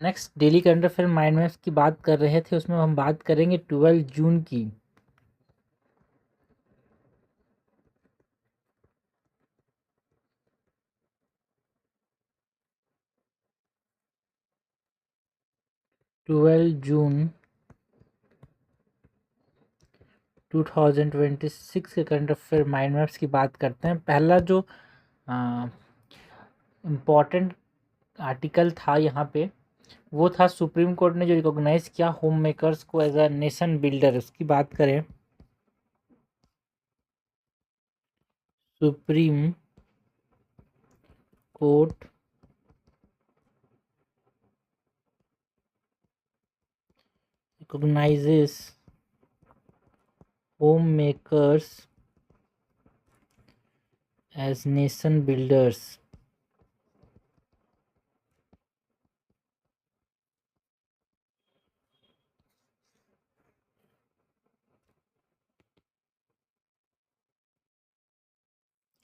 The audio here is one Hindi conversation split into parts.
Next daily current affair mind maps की बात कर रहे थे, उसमें हम बात करेंगे 12 जून की। ट्वेल्व जून 2026 के करंट अफेयर माइंड मैप्स की बात करते हैं। पहला जो इम्पॉर्टेंट आर्टिकल था यहाँ पे, वो था सुप्रीम कोर्ट ने जो रिकॉग्नाइज किया होम मेकर्स को एज अ नेशन बिल्डर। उसकी बात करें, Supreme Court recognizes home makers as nation builders.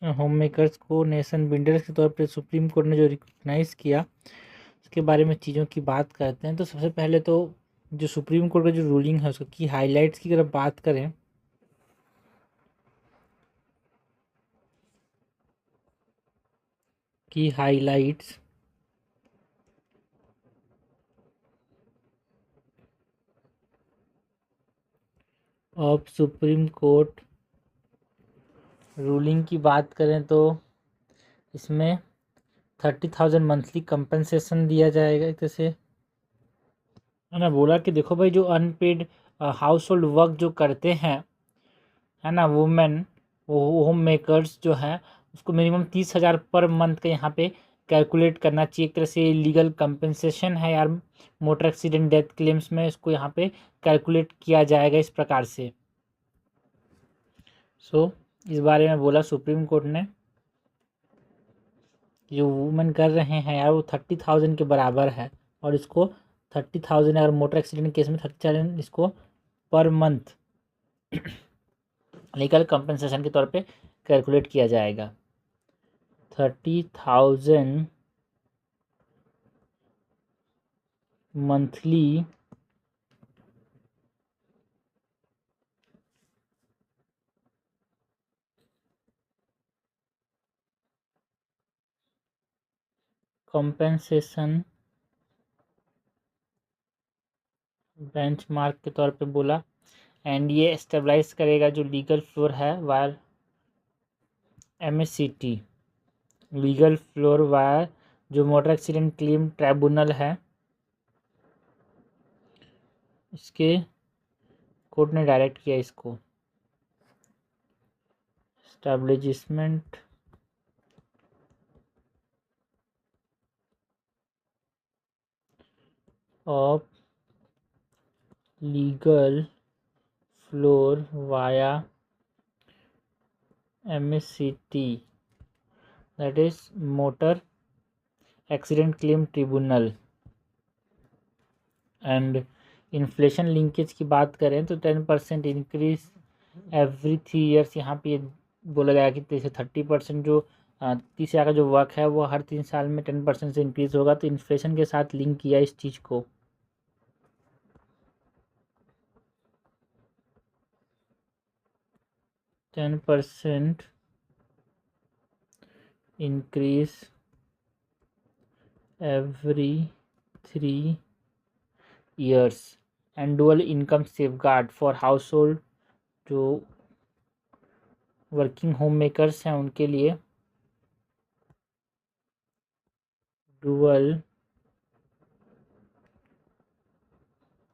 Home makers को नेशन बिल्डर्स के तौर पर सुप्रीम कोर्ट ने जो रिकॉग्नाइज किया, उसके बारे में चीज़ों की बात करते हैं। तो सबसे पहले तो जो सुप्रीम कोर्ट का जो रूलिंग है उसकी हाइलाइट्स की अगर बात करें, की highlights of supreme court ruling की बात करें तो इसमें 30,000 मंथली कंपनसेशन दिया जाएगा। जैसे है ना, बोला कि देखो भाई, जो अनपेड हाउस होल्ड वर्क जो करते हैं, है ना, वुमेन, वो होम मेकर्स जो हैं, उसको मिनिमम 30,000 पर मंथ का यहाँ पे कैलकुलेट करना चाहिए। एक तरह से लीगल कंपनसेशन है यार, मोटर एक्सीडेंट डेथ क्लेम्स में इसको यहाँ पे कैलकुलेट किया जाएगा इस प्रकार से। इस बारे में बोला सुप्रीम कोर्ट ने, जो वुमेन कर रहे हैं यार वो 30,000 के बराबर है, और इसको 30,000 अगर मोटर एक्सीडेंट केस में 30,000 इसको पर मंथ लीगल कंपनसेशन के तौर पे कैलकुलेट किया जाएगा। 30,000 मंथली कंपनसेशन बेंचमार्क के तौर पे बोला, एंड ये स्टेबलाइज करेगा जो लीगल फ्लोर है wire MACT, legal floor wire जो मोटर एक्सीडेंट क्लेम ट्राइब्यूनल है, इसके कोर्ट ने डायरेक्ट किया इसको। Establishment of legal floor via MACT, that is motor accident claim tribunal. And inflation linkage की बात करें तो 10% इंक्रीज एवरी 3 ईयर्स, यहाँ पे बोला गया कि जैसे 30% जो 30,000 का जो वर्क है वो हर 3 साल में 10% से इंक्रीज होगा। तो इन्फ्लेशन के साथ लिंक किया इस चीज़ को। Ten % increase every 3 years and dual income safeguard for house hold, जो वर्किंग होम मेकर्स हैं उनके लिए डुअल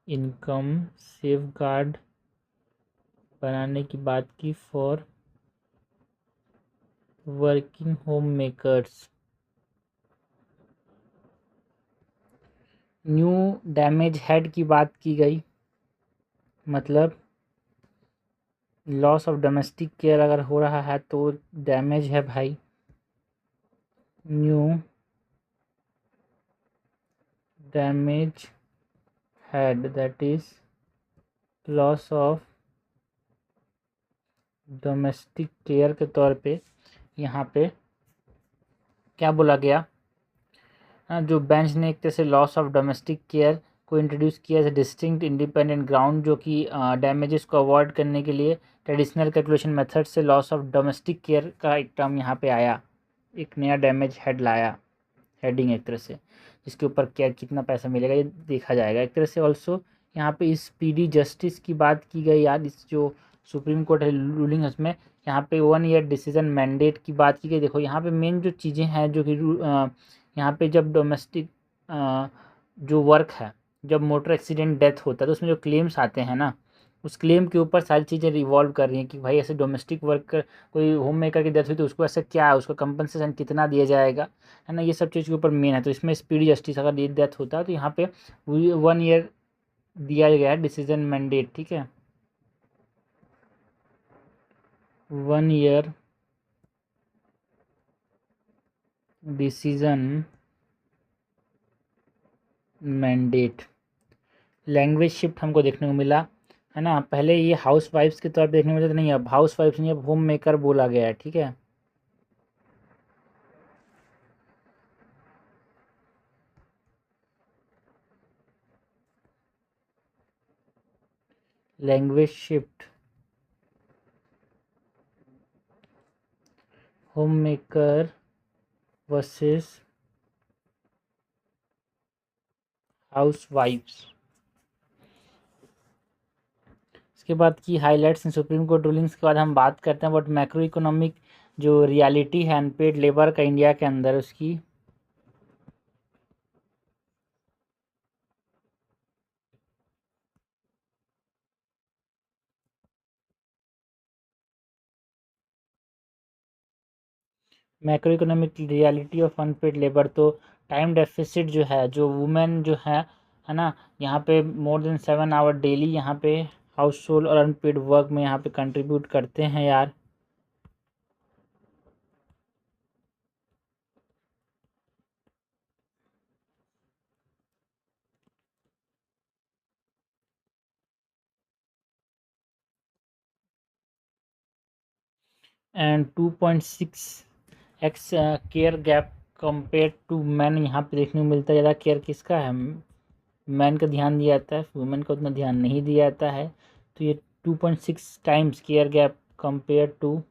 इनकम सेफगार्ड बनाने की बात की for working home makers. New damage head की बात की गई, मतलब लॉस ऑफ डोमेस्टिक केयर अगर हो रहा है तो डैमेज है भाई। New damage head that is loss of domestic care के तौर पे यहाँ पे क्या बोला गया, जो बेंच ने एक तरह से लॉस ऑफ डोमेस्टिक केयर को इंट्रोड्यूस किया एज डिस्टिंक्ट इंडिपेंडेंट ग्राउंड, जो कि डैमेजेस को अवॉइड करने के लिए ट्रेडिशनल कैलकुलेशन मेथड से लॉस ऑफ डोमेस्टिक केयर का एक टर्म यहाँ पे आया, एक नया डैमेज हेड लाया, हेडिंग एक तरह से, जिसके ऊपर क्या कितना पैसा मिलेगा ये देखा जाएगा एक तरह से। ऑल्सो यहाँ पे स्पीडी जस्टिस की बात की गई यार, इस जो सुप्रीम कोर्ट है रूलिंग उसमें यहाँ पे 1 ईयर डिसीजन मैंडेट की बात की गई। देखो यहाँ पे मेन जो चीज़ें हैं जो कि यहाँ पे जब डोमेस्टिक जो वर्क है, जब मोटर एक्सीडेंट डेथ होता है तो उसमें जो क्लेम्स आते हैं ना, उस क्लेम के ऊपर सारी चीज़ें रिवॉल्व कर रही हैं कि भाई ऐसे डोमेस्टिक वर्कर कोई होम मेकर की डेथ हुई तो उसको ऐसा क्या है, उसको कंपनसेशन कितना दिया जाएगा, है ना, ये सब चीज़ के ऊपर मेन है। तो इसमें स्पीडी जस्टिस अगर ये डेथ होता है तो यहाँ पे 1 ईयर दिया गया है डिसीजन मैंडेट, ठीक है, 1 year decision mandate. Language shift हमको देखने को मिला, है ना, पहले ये हाउस वाइफ्स के तौर पर देखने को मिलता था, नहीं अब हाउस वाइफ्स नहीं, अब होम मेकर बोला गया है, ठीक है। Language shift, home maker versus house wifes. इसके बाद की highlights in Supreme Court rulings के बाद हम बात करते हैं बट मैक्रो इकोनॉमिक जो रियलिटी है अनपेड लेबर का इंडिया के अंदर उसकी। Macro economic reality of unpaid labour, तो टाइम डेफिसिट जो है, जो वुमेन जो है ना, यहाँ पे मोर देन 7 आवर डेली यहाँ पे हाउस होल्ड और अनपेड वर्क में यहाँ पे कंट्रीब्यूट करते हैं यार। And 2.6x care gap compare to man यहाँ पे देखने को मिलता है। ज़्यादा केयर किसका है, मैन का ध्यान दिया जाता है, वुमेन का उतना ध्यान नहीं दिया जाता है। तो ये 2.6 times care gap compare to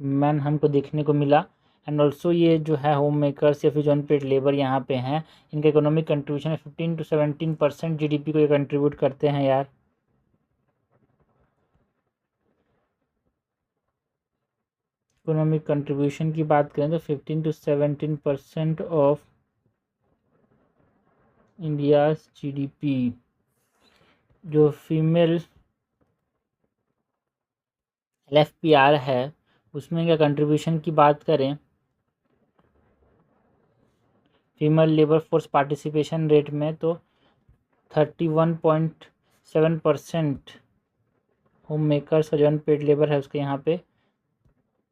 man हमको देखने को मिला। एंड ऑल्सो ये जो है होम मेकर्स या फिर जो अनपेड लेबर यहाँ पे हैं, इनका इकोनॉमिक कंट्रीब्यूशन 15 to 17% GDP को ये कंट्रीब्यूट करते हैं यार। इकोनॉमिक कंट्रीब्यूशन की बात करें तो 15 to 17% ऑफ इंडियाज GDP। जो फीमेल LFPR है उसमें क्या कंट्रीब्यूशन की बात करें, female labour force participation rate में तो 31.7% होम मेकर्स का जो अनपेड लेबर है उसके यहाँ पे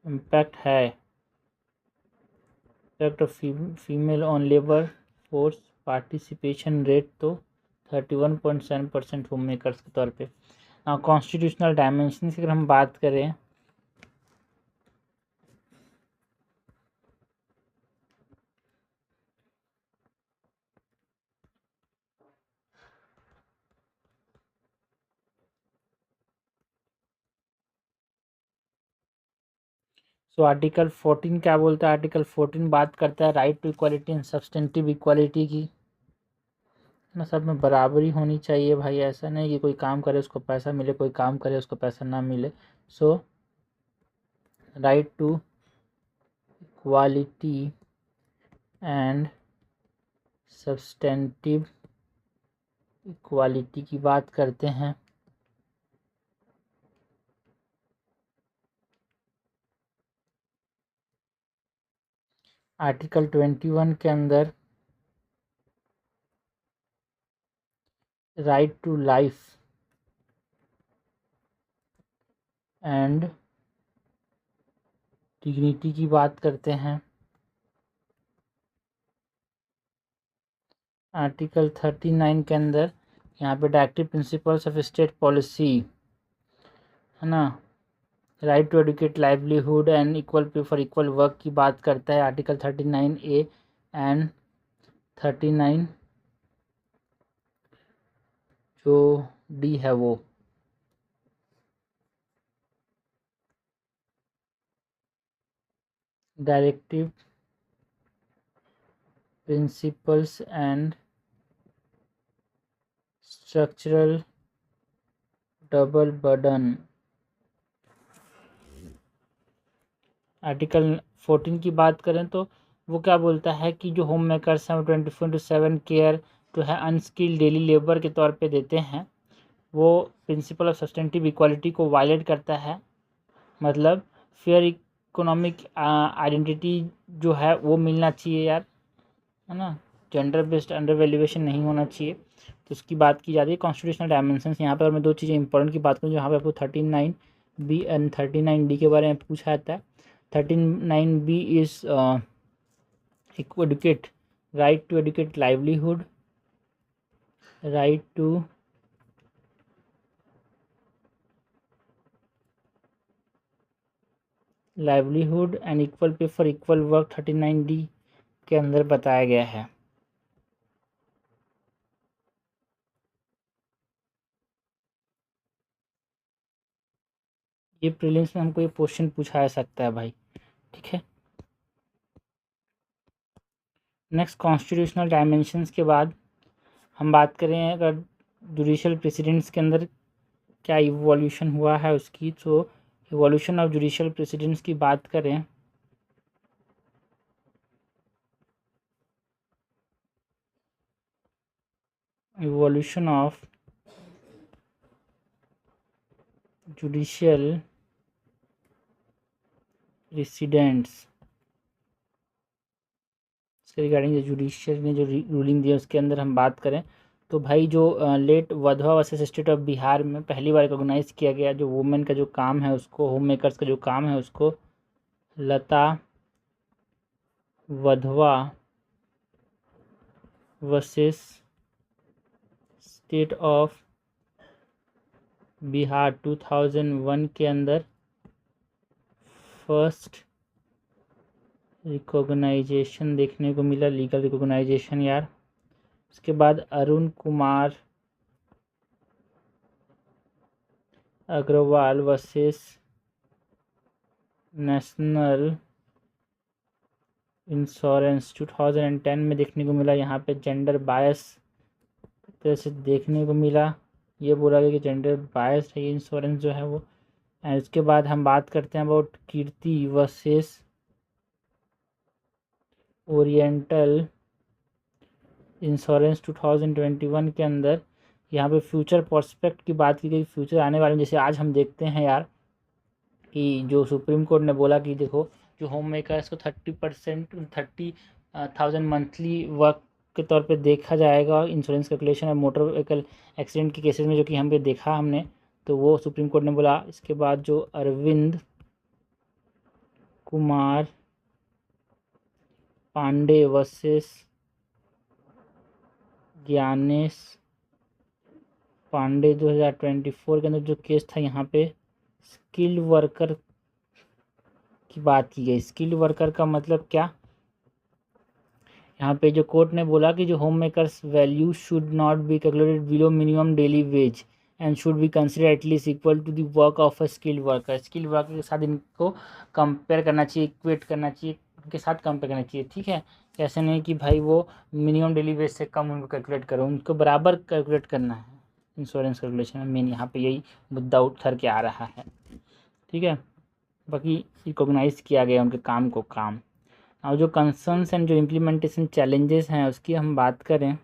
इम्पैक्ट है। Impact of female on labour force participation rate तो 31.7% होम मेकर्स के तौर पे। कॉन्स्टिट्यूशनल डायमेंशन की अगर हम बात करें, तो आर्टिकल 14 क्या बोलता है, आर्टिकल 14 बात करता है right to equality and substantive equality की, ना, सब में बराबरी होनी चाहिए भाई, ऐसा नहीं कि कोई काम करे उसको पैसा मिले, कोई काम करे उसको पैसा ना मिले। So right to equality and substantive equality की बात करते हैं। आर्टिकल 21 के अंदर right to life and dignity की बात करते हैं। आर्टिकल 39 के अंदर यहाँ पे directive principles of state policy, है ना, right to adequate livelihood and equal pay for equal work की बात करता है आर्टिकल 39A एंड 39 जो डी है वो। Directive principles and structural double burden. Article 14 की बात करें तो वो क्या बोलता है कि जो होम मेकर्स हैं वो 24/7 केयर जो है अनस्किल्ड डेली लेबर के तौर पे देते हैं, वो प्रिंसिपल ऑफ सस्टेनेटिव इक्वालिटी को वायलेट करता है। मतलब फेयर इकोनॉमिक आइडेंटिटी जो है वो मिलना चाहिए यार, है ना, जेंडर बेस्ड अंडर वैल्यूएशन नहीं होना चाहिए। तो उसकी बात की जाती है। कॉन्स्टिट्यूशनल डायमेंशंस, यहाँ पर मैं दो चीज़ें इंपॉर्टेंट की बात करूँ, जहाँ पे आपको 39B एंड 39D के बारे में पूछा जाता है। 39B is adequate, right to adequate livelihood, right to livelihood and equal pay for equal work 39D के अंदर बताया गया है। ये प्रीलिम्स में हमको ये क्वेश्चन पूछा जा सकता है भाई, ठीक है। नेक्स्ट कॉन्स्टिट्यूशनल डायमेंशंस के बाद हम बात करें अगर जुडिशल प्रेसिडेंट्स के अंदर क्या इवोल्यूशन हुआ है उसकी, तो इवोल्यूशन ऑफ जुडिशल प्रेसिडेंट्स की बात करें इवोल्यूशन ऑफ जुडिशियल प्रेसिडेंट्स इसके रिगार्डिंग जो जुडिशियल ने जो रूलिंग दी है उसके अंदर हम बात करें तो भाई जो late Wadhwa versus state of Bihar में पहली बार रिकॉग्नाइज किया गया जो वुमेन का जो काम है उसको, होम मेकर्स का जो काम है उसको Lata Wadhwa versus state of Bihar 2001 के अंदर फर्स्ट रिकॉग्नाइजेशन देखने को मिला, लीगल रिकॉग्नाइजेशन यार। उसके बाद Arun Kumar Agarwal versus national insurance 2010 में देखने को मिला। यहाँ पे जेंडर बायस तरह से देखने को मिला, ये बोला गया कि जेंडर बायस है ये इंश्योरेंस जो है वो। एंड उसके बाद हम बात करते हैं about Kirti versus oriental insurance 2021 के अंदर। यहाँ पे फ्यूचर प्रोस्पेक्ट की बात की गई, फ्यूचर आने वाले जैसे आज हम देखते हैं यार कि जो सुप्रीम कोर्ट ने बोला कि देखो जो होम मेकर्स को 30,000 मंथली वर्क के तौर पे देखा जाएगा इंश्योरेंस कैलकुलेशन और मोटर व्हीकल एक्सीडेंट के केसेस में, जो कि हम पे देखा हमने, तो वो सुप्रीम कोर्ट ने बोला। इसके बाद जो अरविंद कुमार पांडे वर्सेस ज्ञानेश पांडे 2024 के अंदर जो केस था, यहाँ पे स्किल्ड वर्कर की बात की गई। स्किल्ड वर्कर का मतलब क्या, यहाँ पे जो कोर्ट ने बोला कि जो home makers value should not be calculated below minimum daily wage and should be consider at least equal to the work of a skilled worker. Skilled worker के साथ इनको कंपेयर करना चाहिए, इक्वेट करना चाहिए, उनके साथ कंपेयर करना चाहिए, ठीक है। कैसे नहीं कि भाई वो मिनिमम डेली वेज से कम उनको कैलकुलेट करो, उनको बराबर कैलकुलेट करना है। इंश्योरेंस कैलकुलेशन में मेन यहाँ पे यही मुद्दा उठर के आ रहा है, ठीक है। बाकी रिकॉग्नाइज किया गया उनके काम को काम। और जो कंसर्न्स एंड जो इम्प्लीमेंटेशन चैलेंजेस हैं उसकी हम बात करें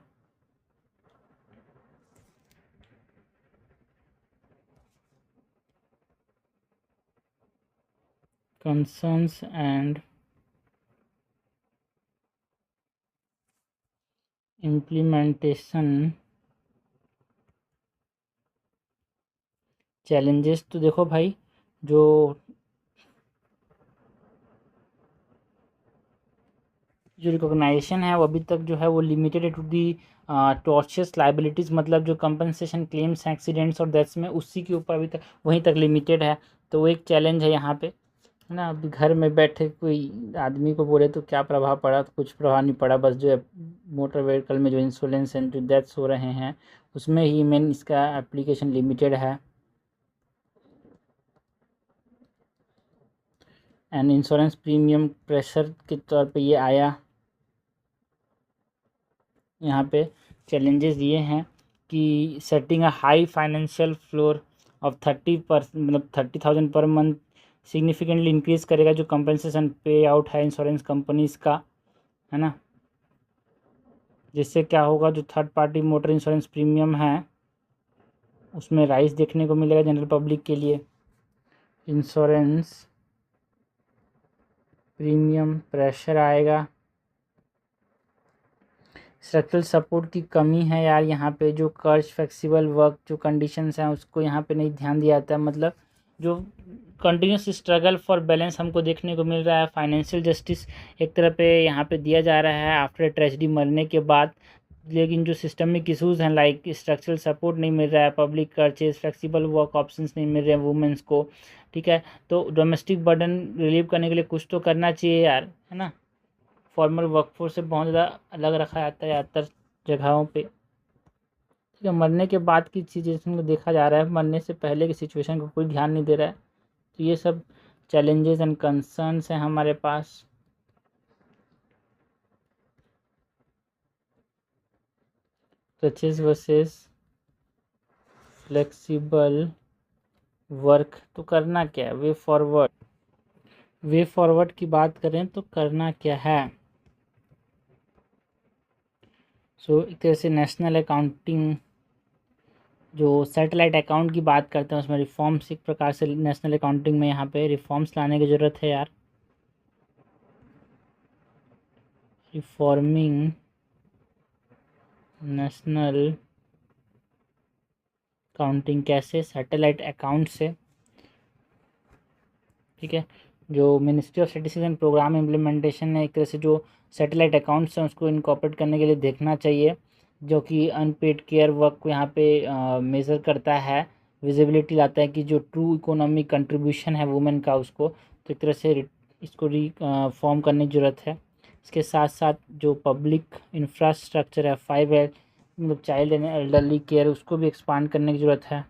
कंसर्न्स एंड इम्प्लीमेंटेशन चैलेंजेस, तो देखो भाई जो रिकॉग्नाइजेशन है वो अभी तक जो है वो limited to the tortuous liabilities, मतलब जो कंपनसेशन क्लेम्स हैं एक्सीडेंट्स और डेथ्स में, उसी के ऊपर अभी तक वहीं तक लिमिटेड है। तो वो एक चैलेंज है यहाँ पे, है ना। अभी घर में बैठे कोई आदमी को बोले तो क्या प्रभाव पड़ा, तो कुछ प्रभाव नहीं पड़ा, बस जो है मोटर व्हीकल में जो इंश्योरेंस एंड जो डेथ्स हो रहे हैं उसमें ही मेन इसका एप्लीकेशन लिमिटेड है। एंड इंश्योरेंस प्रीमियम प्रेशर के तौर पे ये आया। यहाँ पे चैलेंजेस ये हैं कि setting a high financial floor of 30,000 per month significantly increase करेगा जो कंपनसेशन पे आउट है इंश्योरेंस कंपनीज का, है ना। जिससे क्या होगा, जो third party motor insurance premium है उसमें राइज देखने को मिलेगा जनरल पब्लिक के लिए। इंश्योरेंस प्रीमियम प्रेशर आएगा। स्ट्रक्चरल सपोर्ट की कमी है यार यहाँ पे, जो कर्ज फ्लेक्सिबल वर्क जो कंडीशंस हैं उसको यहाँ पे नहीं ध्यान दिया जाता है। मतलब जो कंटिन्यूस स्ट्रगल फॉर बैलेंस हमको देखने को मिल रहा है, फाइनेंशियल जस्टिस एक तरह पे यहाँ पे दिया जा रहा है आफ्टर ट्रेजेडी मरने के बाद, लेकिन जो सिस्टमिक इशूज़ हैं लाइक स्ट्रक्चरल सपोर्ट नहीं मिल रहा है, public purchase, flexible work options नहीं मिल रहे हैं वुमेंस को, ठीक है। तो डोमेस्टिक बर्डन रिलीव करने के लिए कुछ तो करना चाहिए यार, है ना। फॉर्मल वर्कफोर्स से बहुत ज़्यादा अलग रखा जाता है ज़्यादातर जगहों पे, ठीक है। मरने के बाद की सिचुएशन को देखा जा रहा है, मरने से पहले की सिचुएशन को कोई ध्यान नहीं दे रहा है। तो ये सब चैलेंजेस एंड कंसर्न्स हैं हमारे पास। परचेज वर्सेस फ्लेक्सिबल वर्क, तो करना क्या है, वे फॉरवर्ड की बात करें तो करना क्या है। सो एक तरह से नेशनल अकाउंटिंग जो सैटेलाइट अकाउंट की बात करते हैं उसमें रिफॉर्म्स, एक प्रकार से नेशनल अकाउंटिंग में यहाँ पे रिफॉर्म्स लाने की ज़रूरत है यार। रिफॉर्मिंग नेशनल अकाउंटिंग कैसे, सैटेलाइट अकाउंट से, ठीक है। जो ministry of statistics and programme implementation है, एक तरह से जो सैटेलाइट अकाउंट्स हैं उसको इनकॉर्पोरेट करने के लिए देखना चाहिए, जो कि अनपेड केयर वर्क को यहाँ पे मेज़र करता है, विजिबिलिटी लाता है कि जो ट्रू इकोनॉमिक कंट्रीब्यूशन है वुमेन का उसको, तो एक तरह से इसको फॉर्म करने की ज़रूरत है। इसके साथ साथ जो पब्लिक इंफ्रास्ट्रक्चर है 5 मतलब चाइल्ड एंड एल्डरली केयर, उसको भी एक्सपांड करने की ज़रूरत है।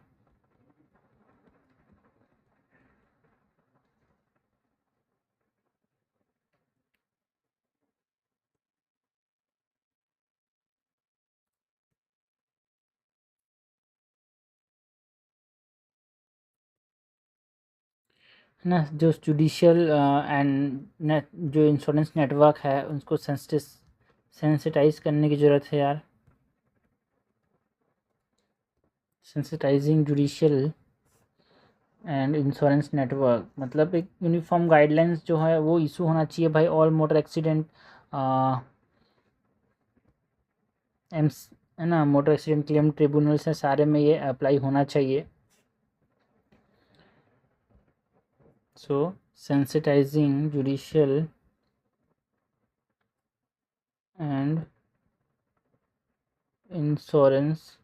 है ना। जो जुडिशियल एंड नेट जो इंश्योरेंस नेटवर्क है उनको सेंसिटाइज करने की ज़रूरत है यार। Sensitising judicial and insurance network मतलब एक यूनिफॉर्म गाइडलाइंस जो है वो इशू होना चाहिए भाई, ऑल मोटर एक्सीडेंट एम्स, है ना, मोटर एक्सीडेंट क्लेम ट्रिब्यूनल्स हैं सारे में ये अप्लाई होना चाहिए। So sensitizing judicial and insurance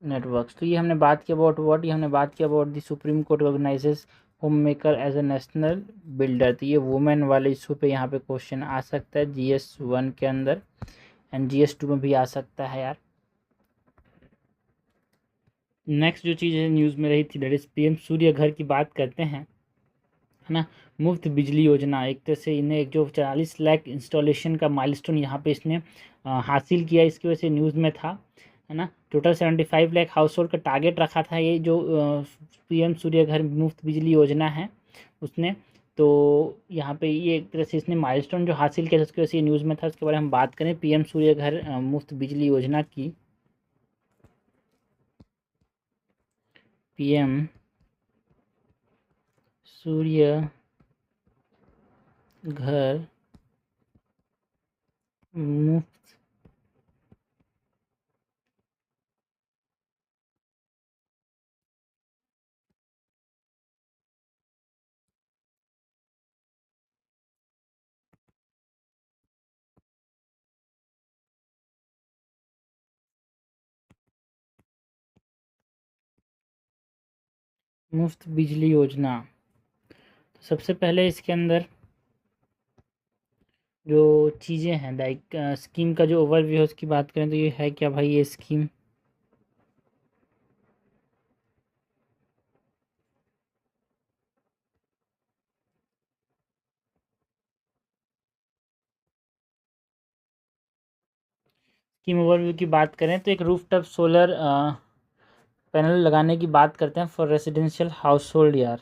networks, तो ये हमने बात की अबाउट व्हाट, ये हमने बात की about the supreme court organises home maker as a national builder. तो ये वुमेन वाले इशू पे यहाँ पे क्वेश्चन आ सकता है GS 1 के अंदर, एंड GS 2 में भी आ सकता है यार। नेक्स्ट जो चीज़ है न्यूज़ में रही थी दैट इज PM सूर्य घर की बात करते हैं, है ना। मुफ्त बिजली योजना, एक तरह से इन्हें एक जो 40 लाख इंस्टॉलेशन का माइलस्टोन यहाँ पे इसने हासिल किया, इसकी वजह से न्यूज़ में था, है ना। टोटल 75 लाख हाउस होल्ड का टारगेट रखा था ये जो PM सूर्य घर मुफ्त बिजली योजना है उसने। तो यहाँ पे ये एक तरह से इसने माइलस्टोन जो हासिल किया उसकी वजह से ये न्यूज़ में था। उसके बारे में हम बात करें PM सूर्य घर मुफ्त बिजली योजना की। PM सूर्य घर मुफ्त मुफ्त बिजली योजना। तो सबसे पहले इसके अंदर जो चीज़ें हैं, लाइक स्कीम का जो ओवरव्यू है उसकी बात करें तो ये है क्या भाई, ये स्कीम स्कीम ओवरव्यू की बात करें तो एक रूफटॉप सोलर पैनल लगाने की बात करते हैं फॉर रेसिडेंशियल हाउस होल्ड यार।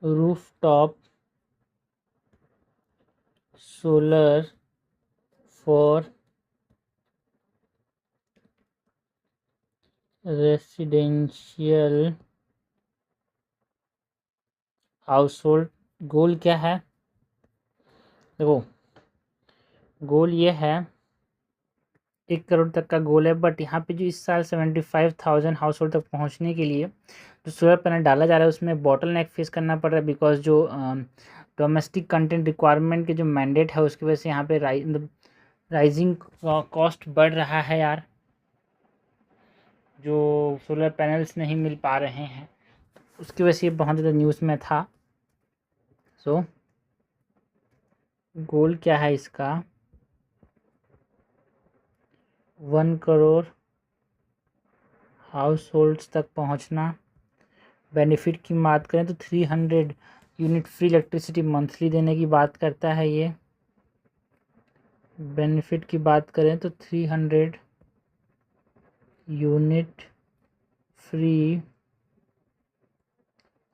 Rooftop solar for residential household. Goal क्या है, देखो गोल ये है 1 करोड़ तक का गोल है, बट यहाँ पे जो इस साल 75,000 हाउस होल्ड तक पहुँचने के लिए जो सोलर पैनल डाला जा रहा है उसमें बॉटल नेक फेस करना पड़ रहा है, बिकॉज जो डोमेस्टिक कंटेंट रिक्वायरमेंट के जो मैंडेट है उसकी वजह से यहाँ पे राइजिंग कॉस्ट बढ़ रहा है यार, जो सोलर पैनल्स नहीं मिल पा रहे हैं उसकी वजह से ये बहुत ज़्यादा न्यूज़ में था। सो गोल क्या है इसका, 1 करोड़ हाउस होल्ड्स तक पहुंचना। बेनिफिट की बात करें तो 300 यूनिट फ्री इलेक्ट्रिसिटी मंथली देने की बात करता है ये। बेनिफिट की बात करें तो 300 unit free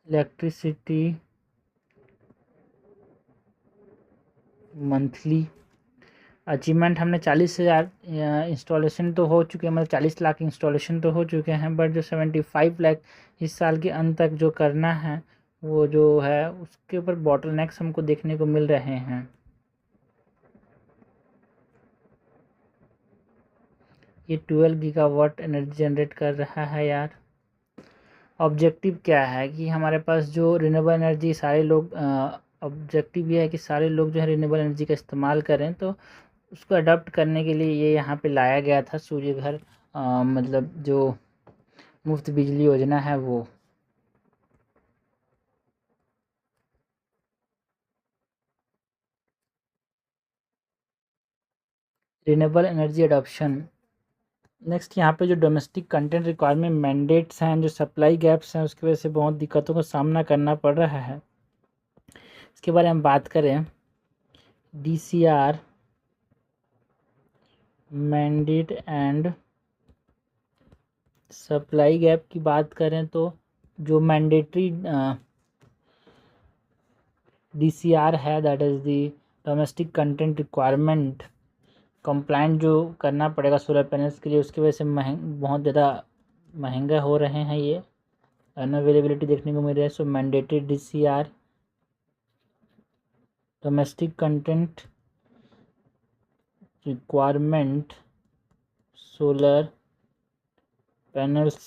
electricity monthly. Achievement हमने 40,000 इंस्टॉलेशन तो हो चुके हैं, मतलब 40 लाख इंस्टॉलेशन तो हो चुके हैं, बट जो 75 लाख इस साल के अंत तक जो करना है वो जो है उसके ऊपर बॉटलनेक्स हमको देखने को मिल रहे हैं। ये 12 गीगावाट एनर्जी जनरेट कर रहा है यार। ऑब्जेक्टिव क्या है कि हमारे पास जो रिन्यूएबल एनर्जी सारे लोग ऑब्जेक्टिव ये है कि सारे लोग जो है रिन्यूएबल एनर्जी का इस्तेमाल करें, तो उसको अडॉप्ट करने के लिए ये यहाँ पे लाया गया था सूर्य घर, मतलब जो मुफ्त बिजली योजना है वो। Renewable energy adoption. नेक्स्ट यहाँ पे जो डोमेस्टिक कंटेंट रिक्वायरमेंट मैंडेट्स हैं, जो सप्लाई गैप्स हैं उसकी वजह से बहुत दिक्कतों का सामना करना पड़ रहा है। इसके बारे में बात करें, DCR mandate and supply gap की बात करें तो जो मैंडेटरी DCR है, that is the domestic content requirement compliant जो करना पड़ेगा सोलर पैनल्स के लिए, उसकी वजह से बहुत ज़्यादा महंगा हो रहे हैं, ये अनअवेलेबिलिटी देखने को मिल रहा है। So mandatory DCR domestic content requirement solar panels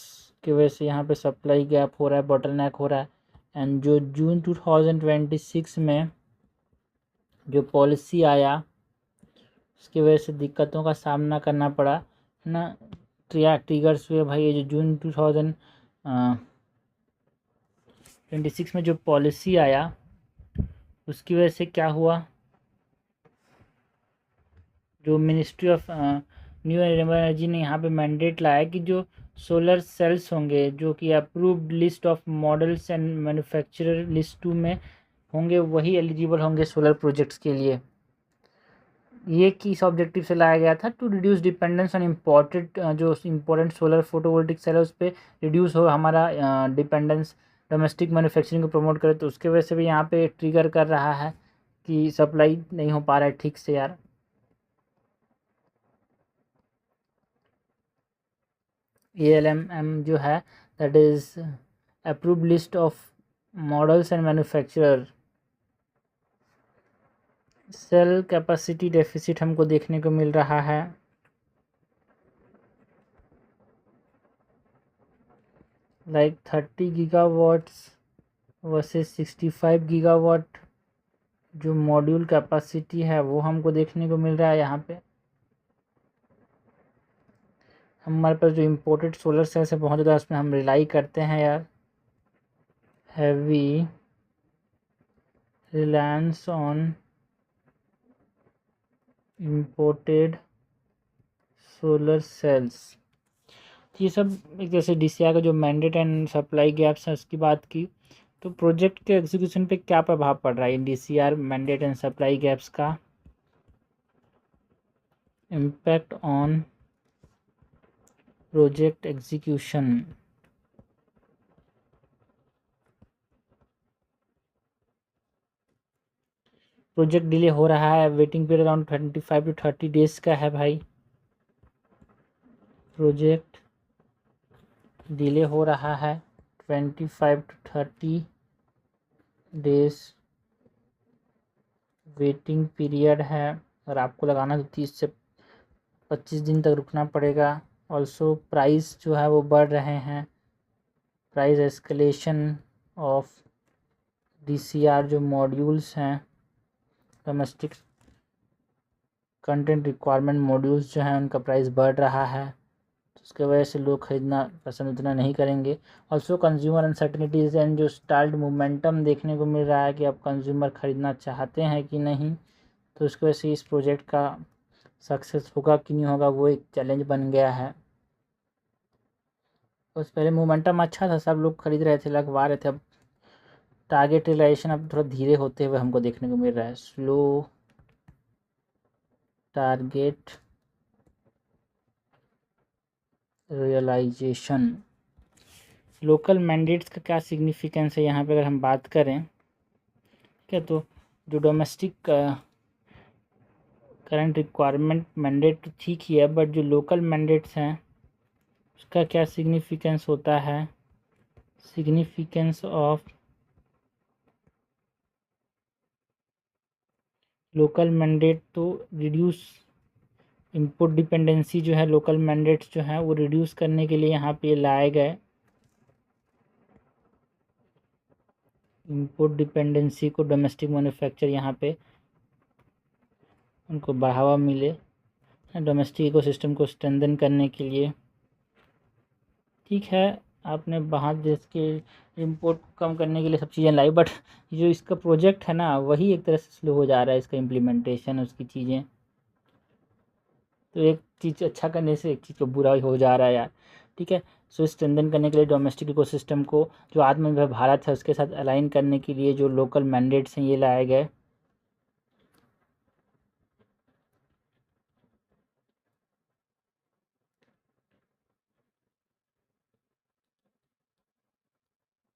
की वजह से यहाँ पे सप्लाई गैप हो रहा है, बॉटलनेक हो रहा है। एंड जो जून 2026 में जो पॉलिसी आया उसकी वजह से दिक्कतों का सामना करना पड़ा है ना, ट्रिगर्स हुए भाई। ये जो जून 2026 में जो पॉलिसी आया उसकी वजह से क्या हुआ, जो ministry of new renewable energy ने यहाँ पे मैंडेट लाया कि जो सोलर सेल्स होंगे जो कि approved list of models and manufacturer list 2 में होंगे वही एलिजिबल होंगे सोलर प्रोजेक्ट्स के लिए। ये किस ऑब्जेक्टिव से लाया गया था, to reduce dependence on imported जो इम्पोर्टेंट सोलर फोटोवोल्टिक सेल है उस पर रिड्यूस हो हमारा डिपेंडेंस, डोमेस्टिक मैन्युफैक्चरिंग को प्रमोट करे। तो उसके वजह से भी यहाँ पे ट्रिगर कर रहा है कि सप्लाई नहीं हो पा रहा है ठीक से यार। ALMM जो है that is approved list of models and manufacturer. Cell capacity deficit हमको देखने को मिल रहा है, लाइक 30 गीगावाट्स वर्सेस 65 गीगावाट जो मॉड्यूल कैपेसिटी है वो हमको देखने को मिल रहा है यहाँ पे। हमारे पास जो इम्पोर्टेड सोलर सेल्स है बहुत ज़्यादा उसमें हम रिलाई करते हैं यार, heavy reliance on imported solar cells. ये सब एक जैसे DCR का जो मैंडेट एंड सप्लाई गैप्स है उसकी बात की, तो प्रोजेक्ट के एग्जीक्यूशन पे क्या प्रभाव पड़ रहा है DCR mandate and supply gaps का? Impact on project execution. Project delay हो रहा है, waiting period around 25 to 30 days का है भाई। प्रोजेक्ट डिले हो रहा है 25 to 30 डेज वेटिंग पीरियड है, और आपको लगाना तो 30 से 25 दिन तक रुकना पड़ेगा। ऑल्सो प्राइस जो है वो बढ़ रहे हैं, प्राइस एस्केलेशन ऑफ DCR जो मॉड्यूल्स हैं, डोमेस्टिक कंटेंट रिक्वायरमेंट मॉड्यूल्स जो हैं उनका प्राइस बढ़ रहा है, तो उसके वजह से लोग खरीदना पसंद उतना नहीं करेंगे। ऑल्सो कंज्यूमर अनसर्टनिटीज़ एंड जो स्टार्ट मोमेंटम देखने को मिल रहा है कि अब कंज्यूमर खरीदना चाहते हैं कि नहीं, तो उसकी वजह से इस प्रोजेक्ट का सक्सेस होगा कि नहीं होगा वो एक चैलेंज बन गया है। उस पहले मोमेंटम अच्छा था, सब लोग खरीद रहे थे, लगवा रहे थे। अब टारगेट रियलाइजेशन अब थोड़ा धीरे होते हुए हमको देखने को मिल रहा है, slow target realisation. Local mandates का क्या सिग्निफिकेंस है यहाँ पे अगर हम बात करें क्या, तो जो डोमेस्टिक करंट रिक्वायरमेंट मैंडेट ठीक ही है, बट जो लोकल मैंडेट्स हैं उसका क्या सिग्निफिकेंस होता है? सिग्निफिकेंस ऑफ लोकल मैंडेट तो रिड्यूस इनपुट डिपेंडेंसी जो है, लोकल मैंडेट्स जो है वो रिड्यूस करने के लिए यहाँ पे लाए गए। इनपुट डिपेंडेंसी को डोमेस्टिक मैन्युफैक्चर यहाँ पे उनको बढ़ावा मिले, डोमेस्टिक इकोसिस्टम को स्ट्रेंथन करने के लिए। ठीक है, आपने बाहर देश के इम्पोर्ट कम करने के लिए सब चीज़ें लाई, बट जो इसका प्रोजेक्ट है ना वही एक तरह से स्लो हो जा रहा है, इसका इम्प्लीमेंटेशन उसकी चीज़ें। तो एक चीज़ अच्छा करने से एक चीज़ को बुरा हो जा रहा है यार। ठीक है, सो स्ट्रेंथन करने के लिए डोमेस्टिक इकोसिस्टम को, जो आत्मनिर्भर भारत है उसके साथ अलाइन करने के लिए जो लोकल मैंडेट्स हैं ये लाए गए।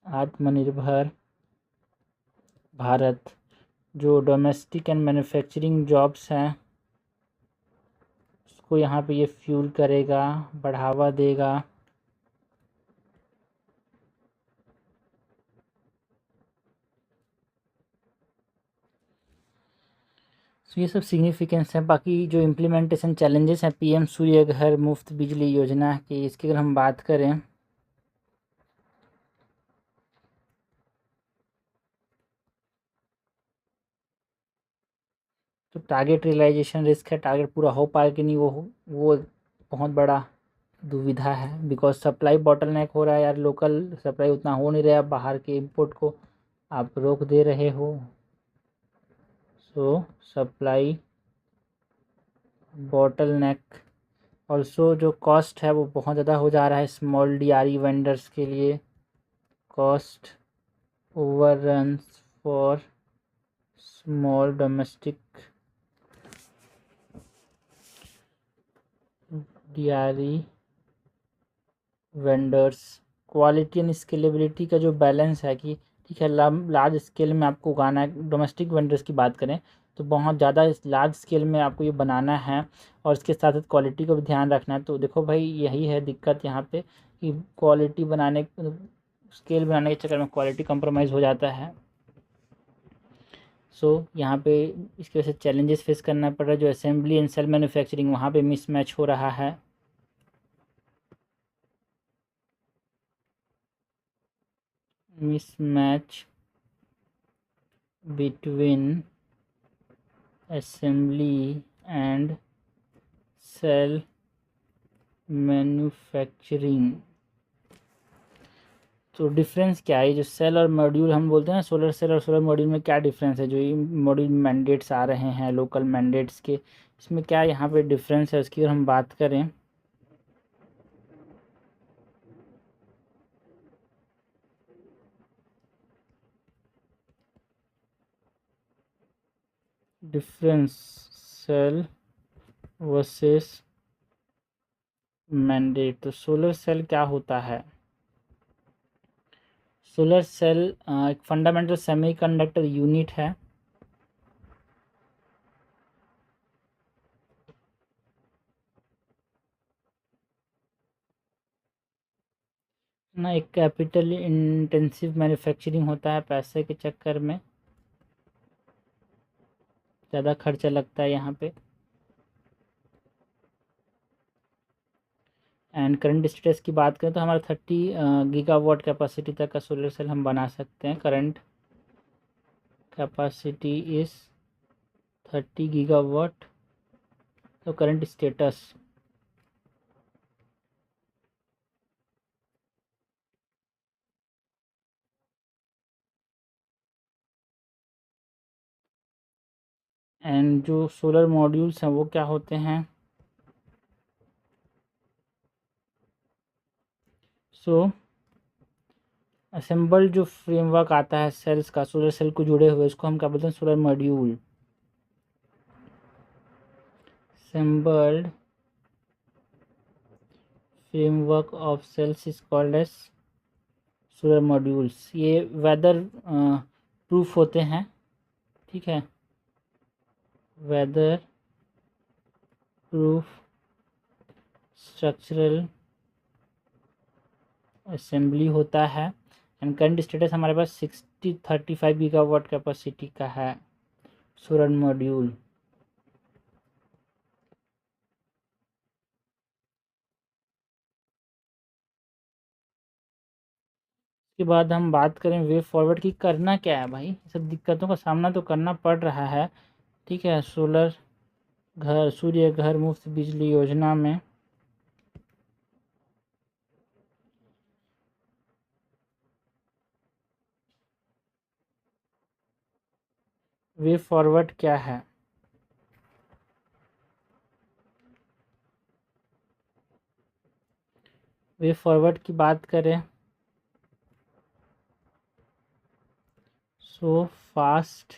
आत्मनिर्भर भारत जो डोमेस्टिक एंड मैन्युफैक्चरिंग जॉब्स हैं उसको यहाँ पे ये फ्यूल करेगा, बढ़ावा देगा। तो ये सब सिग्निफिकेंस है। बाकी जो इम्प्लीमेंटेशन चैलेंजेस हैं PM सूर्य घर मुफ्त बिजली योजना की, इसकी अगर हम बात करें तो टारगेट रियलाइजेशन रिस्क है, टारगेट पूरा हो पाए कि नहीं वो बहुत बड़ा दुविधा है, बिकॉज सप्लाई बॉटलनेक हो रहा है यार, लोकल सप्लाई उतना हो नहीं रहा, बाहर के इंपोर्ट को आप रोक दे रहे हो। सो सप्लाई बॉटलनेक, ऑल्सो जो कॉस्ट है वो बहुत ज़्यादा हो जा रहा है स्मॉल DRE वेंडर्स के लिए। Cost overruns for small domestic DRE vendors. Quality and scalability का जो बैलेंस है कि ठीक है लार्ज स्केल में आपको उगाना है, डोमेस्टिक वेंडर्स की बात करें तो बहुत ज़्यादा लार्ज स्केल में आपको ये बनाना है और इसके साथ साथ क्वालिटी को भी ध्यान रखना है। तो देखो भाई यही है दिक्कत यहाँ पे कि क्वालिटी बनाने स्केल बनाने के चक्कर में क्वालिटी कंप्रोमाइज़ हो जाता है। सो यहाँ पे इसकी वजह से चैलेंजेस फेस करना पड़ रहा है, जो असेंबली एंड सेल मैन्युफैक्चरिंग वहाँ पे मिसमैच हो रहा है। Mismatch between assembly and cell manufacturing. तो डिफरेंस क्या है, जो सेल और मॉड्यूल हम बोलते हैं ना, सोलर सेल और सोलर मॉड्यूल में क्या डिफरेंस है, जो ये मॉड्यूल मैंडेट्स आ रहे हैं लोकल मैंडेट्स के, इसमें क्या यहाँ पे डिफरेंस है उसकी अगर हम बात करें। Difference cell versus mandate. तो सोलर सेल क्या होता है, सोलर सेल एक फंडामेंटल सेमीकंडक्टर यूनिट है ना, एक कैपिटल इंटेंसिव मैन्युफैक्चरिंग होता है, पैसे के चक्कर में ज़्यादा खर्चा लगता है यहाँ पे। एंड करंट स्टेटस की बात करें तो हमारा 30 गीगावाट कैपेसिटी तक का सोलर सेल हम बना सकते हैं। Current capacity is 30 gigawatt. तो करंट स्टेटस, एंड जो सोलर मॉड्यूल्स हैं वो क्या होते हैं, सो असेंबल्ड जो फ्रेमवर्क आता है सेल्स का, सोलर सेल को जुड़े हुए, उसको हम क्या बोलते हैं, solar module. Assembled framework of cells is called as solar modules. ये वेदर प्रूफ होते हैं, ठीक है, वेदर प्रूफ स्ट्रक्चरल असेंबली होता है। एंड करंट स्टेटस हमारे पास 35 गीगावाट कैपेसिटी का है सोलर मॉड्यूल। उसके बाद हम बात करें वे फॉरवर्ड की, करना क्या है भाई, सब दिक्कतों का सामना तो करना पड़ रहा है, ठीक है। सोलर घर, सूर्य घर मुफ्त बिजली योजना में वे फॉरवर्ड क्या है, वे फॉरवर्ड की बात करें सो फास्ट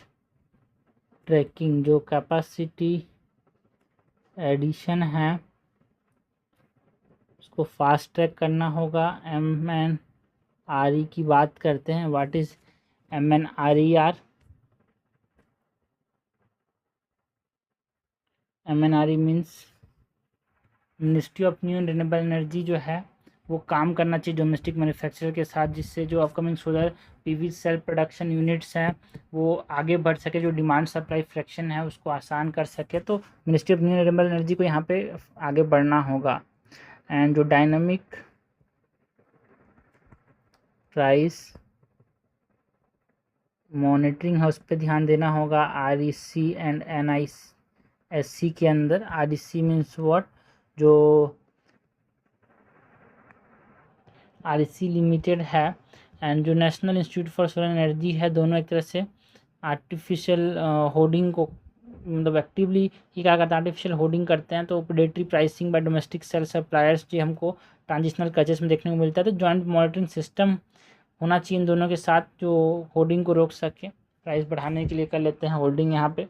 ट्रैकिंग, जो कैपेसिटी एडिशन है उसको फास्ट ट्रैक करना होगा। MNRE की बात करते हैं, what is MNRER? MNRE means ministry of new renewable energy जो है वो काम करना चाहिए डोमेस्टिक मैन्युफैक्चरर के साथ, जिससे जो upcoming solar PV cell production units हैं वो आगे बढ़ सके, जो डिमांड सप्लाई फ्रैक्शन है उसको आसान कर सके। तो ministry of new renewable energy को यहाँ पे आगे बढ़ना होगा। एंड जो डायनामिक प्राइस मॉनिटरिंग है उस पर ध्यान देना होगा। REC एंड NISC के अंदर, REC मीन्स व्हाट, जो REC लिमिटेड है एंड जो national institute for solar energy है, दोनों एक तरह से आर्टिफिशियल होर्डिंग को, मतलब एक्टिवली ये क्या करते हैं, आर्टिफिशियल होर्डिंग करते हैं। तो predatory pricing by domestic cell suppliers जो हमको ट्रांजिशनल कचेस में देखने को मिलता है। तो जॉइंट मॉनिटरिंग सिस्टम होना चाहिए इन दोनों के साथ, जो होर्डिंग को रोक सके। प्राइस बढ़ाने के लिए कर लेते हैं होल्डिंग यहाँ पे।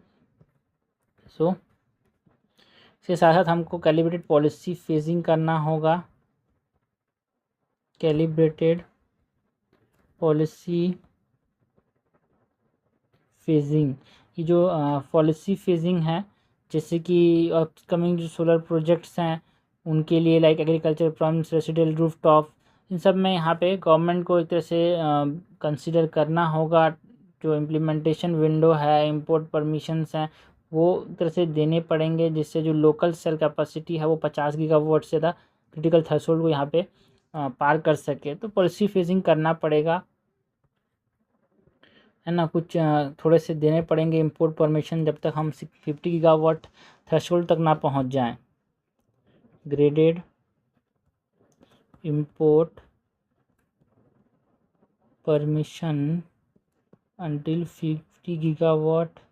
सो इसके साथ साथ हमको कैलिब्रेटेड पॉलिसी फेजिंग करना होगा, कैलिब्रेटेड पॉलिसी फेजिंग। ये जो पॉलिसी फेजिंग है, जैसे कि अपकमिंग जो सोलर प्रोजेक्ट्स हैं उनके लिए, like agriculture prompts, residential rooftop, इन सब में यहाँ पे गवर्नमेंट को एक तरह से कंसिडर करना होगा। जो इम्प्लीमेंटेशन विंडो है, इंपोर्ट परमिशंस हैं, वो एक तरह से देने पड़ेंगे, जिससे जो लोकल सेल कैपेसिटी है वो 50 गीगावाट से ज़्यादा क्रिटिकल थ्रेशोल्ड को यहाँ पे पार कर सके। तो पॉलिसी फेजिंग करना पड़ेगा, है ना। कुछ थोड़े से देने पड़ेंगे इंपोर्ट परमिशन, जब तक हम 50 गीगावाट थ्रेशोल्ड तक ना पहुंच जाएं। Graded import permission until 50 gigawatt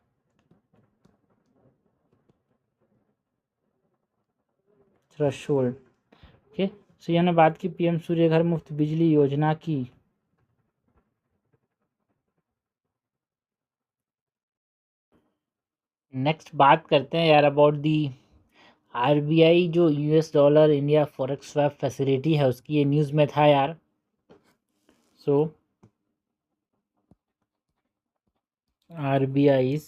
threshold. Okay, so ये हमने बात की पीएम सूर्य घर मुफ्त बिजली योजना की। नेक्स्ट बात करते हैं यार अबाउट दी आरबीआई जो US dollar India forex swap facility है उसकी, ये न्यूज़ में था यार। So RBI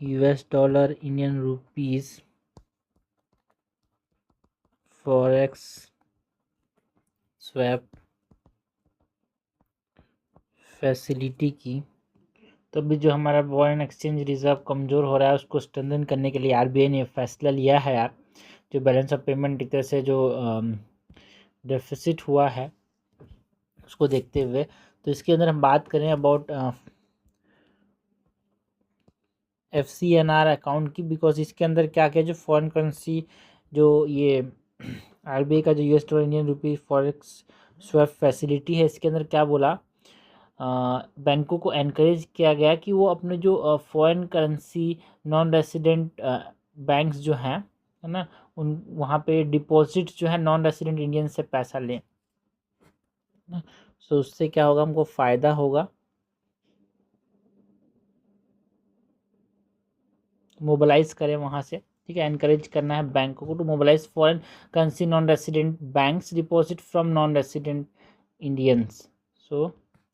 US dollar Indian rupees forex swap facility की। तो अभी जो हमारा फॉरेन एक्सचेंज रिजर्व कमज़ोर हो रहा है उसको स्ट्रेंथन करने के लिए आरबीआई ने फैसला लिया है यार। जो बैलेंस ऑफ पेमेंट की तरह से जो डेफिसिट हुआ है उसको देखते हुए, तो इसके अंदर हम बात करें अबाउट FCNR अकाउंट की, बिकॉज इसके अंदर क्या क्या जो फॉरेन करेंसी जो ये आरबीआई का जो US dollar Indian rupee forex swap facility है, इसके अंदर क्या बोला, बैंकों को एनकरेज किया गया कि वो अपने जो foreign currency non resident banks जो हैं, है ना, उन वहाँ पे डिपॉजिट जो है नॉन रेसिडेंट इंडियन से पैसा लें। सो उससे क्या होगा, हमको फ़ायदा होगा, मोबिलाइज करें वहाँ से। ठीक है, एनकरेज करना है बैंकों को to mobilize foreign currency non resident banks deposit from non resident Indians. So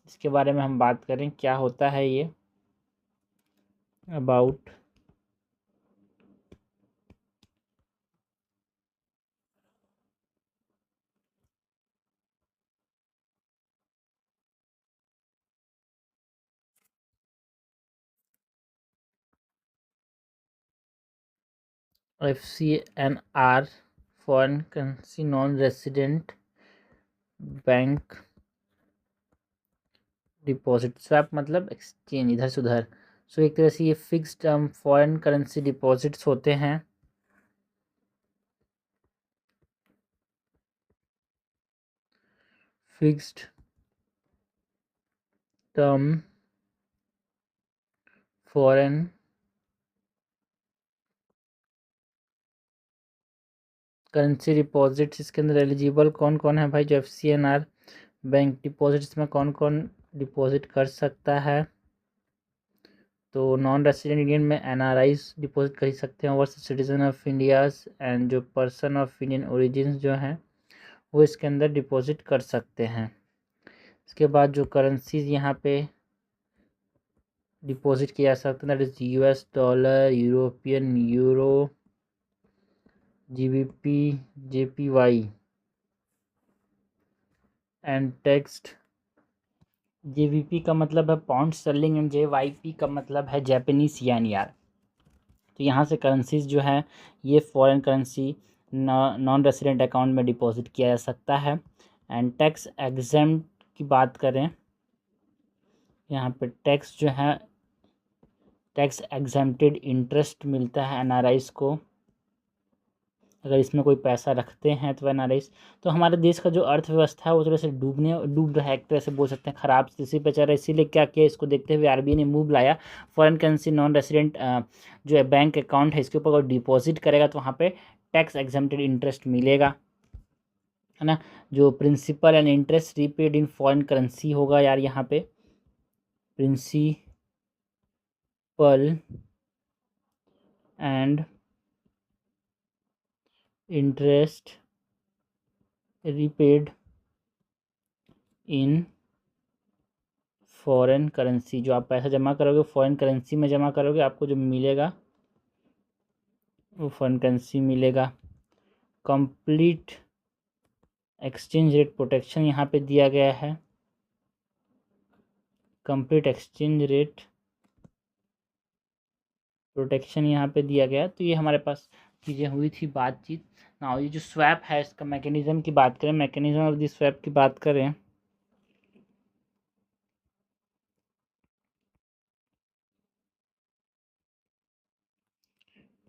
इसके बारे में हम बात करें क्या होता है ये about FCNR foreign currency non resident bank deposit. Swap मतलब एक्सचेंज, इधर से उधर। सो एक तरह से ये fixed term foreign currency deposits होते हैं। Fixed term foreign currency deposits, इसके अंदर एलिजिबल कौन कौन है भाई, जो FCNR बैंक डिपॉजिट्स में कौन कौन डिपॉजिट कर सकता है। तो नॉन रेसिडेंट इंडियन में NRIs डिपॉजिट कर सकते हैं, overseas citizen of India's and जो पर्सन ऑफ इंडियन ओरिजिन जो हैं वो इसके अंदर डिपॉजिट कर सकते हैं। इसके बाद जो करेंसीज यहाँ पे डिपॉजिट किया जा सकता है, that is US dollar, European euro, GBP, JPY and text. JBP का मतलब है पाउंड स्टर्लिंग एंड JYP का मतलब है जापानीज येन यार। तो यहाँ से करेंसीज जो है ये foreign currency non resident account में डिपॉजिट किया जा सकता है। एंड टैक्स एग्जेम्प्ट की बात करें, यहाँ पे टैक्स जो है टैक्स एग्जेम्प्टेड इंटरेस्ट मिलता है NRIs को, अगर इसमें कोई पैसा रखते हैं तो NRIs। तो हमारे देश का जो अर्थव्यवस्था है वो थोड़ा से डूब रहा है, एक तरह से बोल सकते हैं ख़राब स्थिति पे चल रहा है। इसीलिए क्या किया, इसको देखते हुए आरबीआई ने मूव लाया, फॉरेन करेंसी नॉन रेसिडेंट जो है बैंक अकाउंट है इसके ऊपर अगर डिपॉजिट करेगा तो वहाँ पे टैक्स एग्जेम्प्टेड इंटरेस्ट मिलेगा, है ना। जो principal and interest repaid in foreign currency होगा यार, यहाँ पे principal and interest repaid in foreign currency, जो आप पैसा जमा करोगे फॉरेन करेंसी में जमा करोगे, आपको जो मिलेगा वो फॉरेन करेंसी मिलेगा। कंप्लीट एक्सचेंज रेट प्रोटेक्शन यहाँ पे दिया गया है, कंप्लीट एक्सचेंज रेट प्रोटेक्शन यहाँ पे दिया गया। तो ये हमारे पास चीज़ें हुई थी बातचीत ना। ये जो स्वैप है इसका मैकेनिज्म की बात करें, मैकेनिज्म ऑफ द स्वैप की बात करें,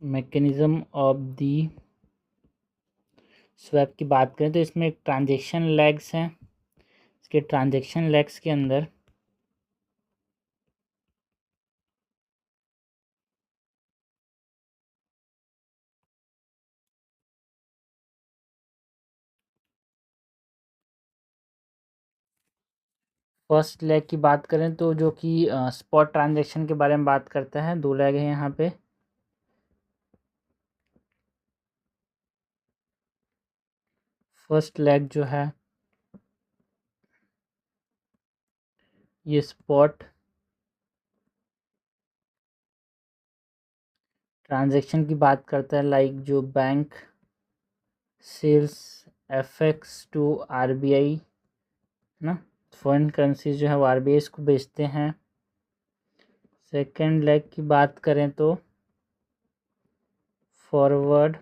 मैकेनिज्म ऑफ द स्वैप की बात करें तो इसमें ट्रांजेक्शन लैग्स हैं। इसके ट्रांजेक्शन लैग्स के अंदर फर्स्ट लेग की बात करें तो जो कि स्पॉट ट्रांजेक्शन के बारे में बात करता है, 2 लेग हैं यहाँ पे। फर्स्ट लेग जो है ये स्पॉट ट्रांजैक्शन की बात करता है, लाइक जो bank sells FX to RBI ना, फॉरेन करेंसी जो है वो आरबीआई को बेचते हैं। सेकंड लेग की बात करें तो फॉरवर्ड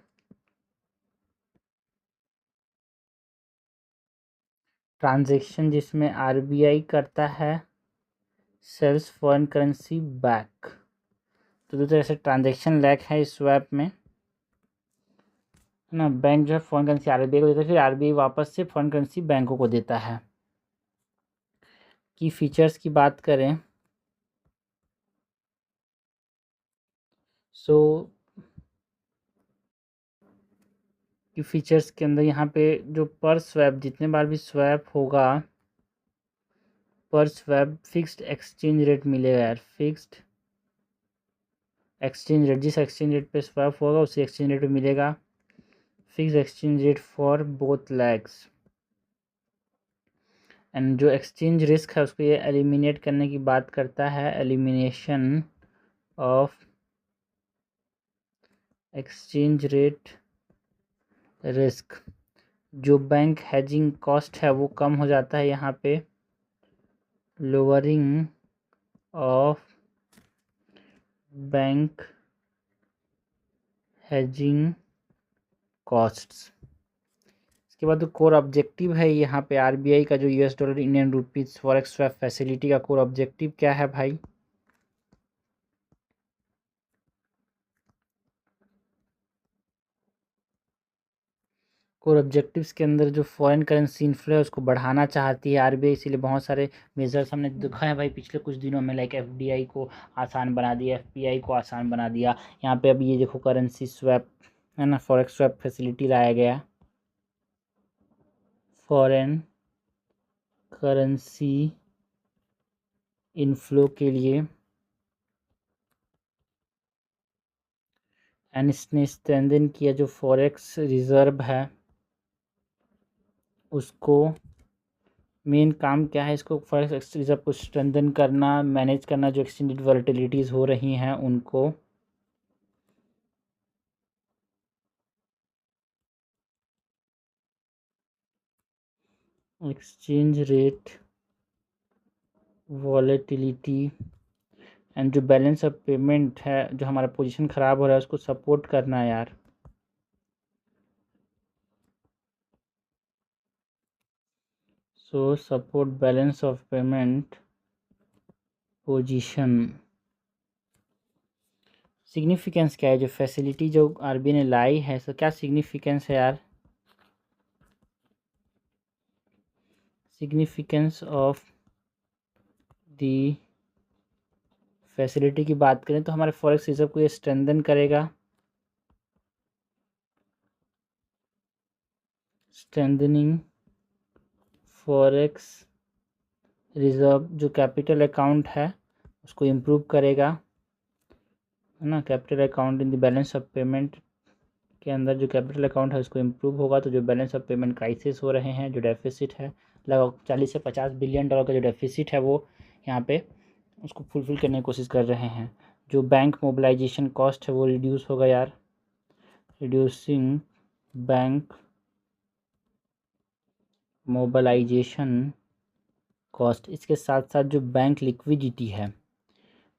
ट्रांजैक्शन जिसमें आरबीआई करता है सेल्स फॉरेन करेंसी बैक। तो 2 तरह से ट्रांजैक्शन लेग है इस स्वैप में ना। बैंक जो है फॉरेन करेंसी आरबीआई को देता है, फिर आरबीआई वापस से फॉरेन करेंसी बैंकों को देता है। की फीचर्स की बात करें सो की फीचर्स के अंदर यहाँ पे जो पर स्वैप जितने बार भी स्वैप होगा पर स्वैप फिक्स्ड एक्सचेंज रेट मिलेगा यार। फिक्स्ड एक्सचेंज रेट, जिस एक्सचेंज रेट पे स्वैप होगा उसी एक्सचेंज रेट पे मिलेगा। Fix exchange rate for both legs. And जो एक्सचेंज रिस्क है उसको ये एलिमिनेट करने की बात करता है, elimination of exchange rate risk. जो बैंक हेजिंग कॉस्ट है वो कम हो जाता है यहाँ पे, lowering of bank hedging costs. इसके बाद जो कोर ऑब्जेक्टिव है यहाँ पे आरबीआई का, जो US dollar Indian rupees forex swap facility का कोर ऑब्जेक्टिव क्या है भाई? कोर ऑब्जेक्टिव्स के अंदर जो फॉरेन करेंसी इन्फ्लो है उसको बढ़ाना चाहती है आरबीआई, इसीलिए बहुत सारे मेजर्स हमने देखा है भाई पिछले कुछ दिनों में, लाइक एफडीआई को आसान बना दिया, एफपीआई को आसान बना दिया। यहाँ पे अभी ये देखो करेंसी स्वैप है ना, फॉरेक्स स्वैप फैसिलिटी लाया गया, फॉरेन करेंसी इनफ्लो के लिए। एंड इसने स्ट्रेंथन किया जो फॉरेक्स रिजर्व है उसको। मेन काम क्या है इसको, फॉरेक्स रिजर्व को स्ट्रेंथन करना, मैनेज करना, जो एक्सचेंज वॉलेटिलिटीज़ हो रही हैं उनको। एक्सचेंज रेट वॉलेटिलिटी एंड जो बैलेंस ऑफ पेमेंट है, जो हमारा पोजीशन ख़राब हो रहा है उसको सपोर्ट करना है यार। So support balance of payment position. Significance क्या है, जो फैसिलिटी जो आरबीआई ने लाई है, सो क्या सिग्निफिकेंस है यार? सिग्निफिकेंस ऑफ दी फैसिलिटी की बात करें तो हमारे फॉरेक्स रिजर्व को ये स्ट्रेंथन करेगा, स्ट्रेंथनिंग फॉरेक्स रिजर्व। जो कैपिटल अकाउंट है उसको इम्प्रूव करेगा है ना। Capital account in the balance of payment के अंदर जो कैपिटल अकाउंट है उसको इम्प्रूव होगा, तो जो बैलेंस ऑफ पेमेंट क्राइसिस हो रहे हैं, जो डेफिसिट है लगभग 40 से 50 बिलियन डॉलर का जो डेफिसिट है वो यहाँ पे उसको फुलफिल करने की कोशिश कर रहे हैं। जो बैंक मोबिलाइजेशन कॉस्ट है वो रिड्यूस होगा यार, रिड्यूसिंग बैंक मोबिलाइजेशन कॉस्ट। इसके साथ साथ जो बैंक लिक्विडिटी है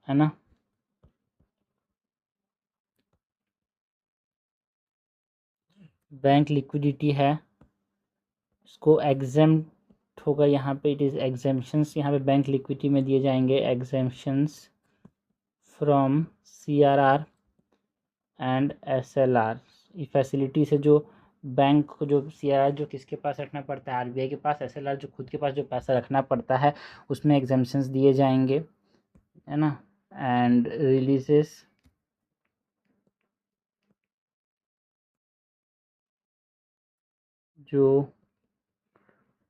ना, बैंक लिक्विडिटी है इसको एग्जेम्प्ट होगा यहाँ पे। इट इज़ एग्जेम्पशंस यहाँ पे बैंक लिक्विडिटी में दिए जाएंगे, exemptions from CRR and SLR. Facility से जो बैंक को जो CRR जो किसके पास रखना पड़ता है, RBI के पास। SLR जो खुद के पास जो पैसा रखना पड़ता है उसमें एग्जाम्पशंस दिए जाएंगे, है ना। एंड रिलीजेस जो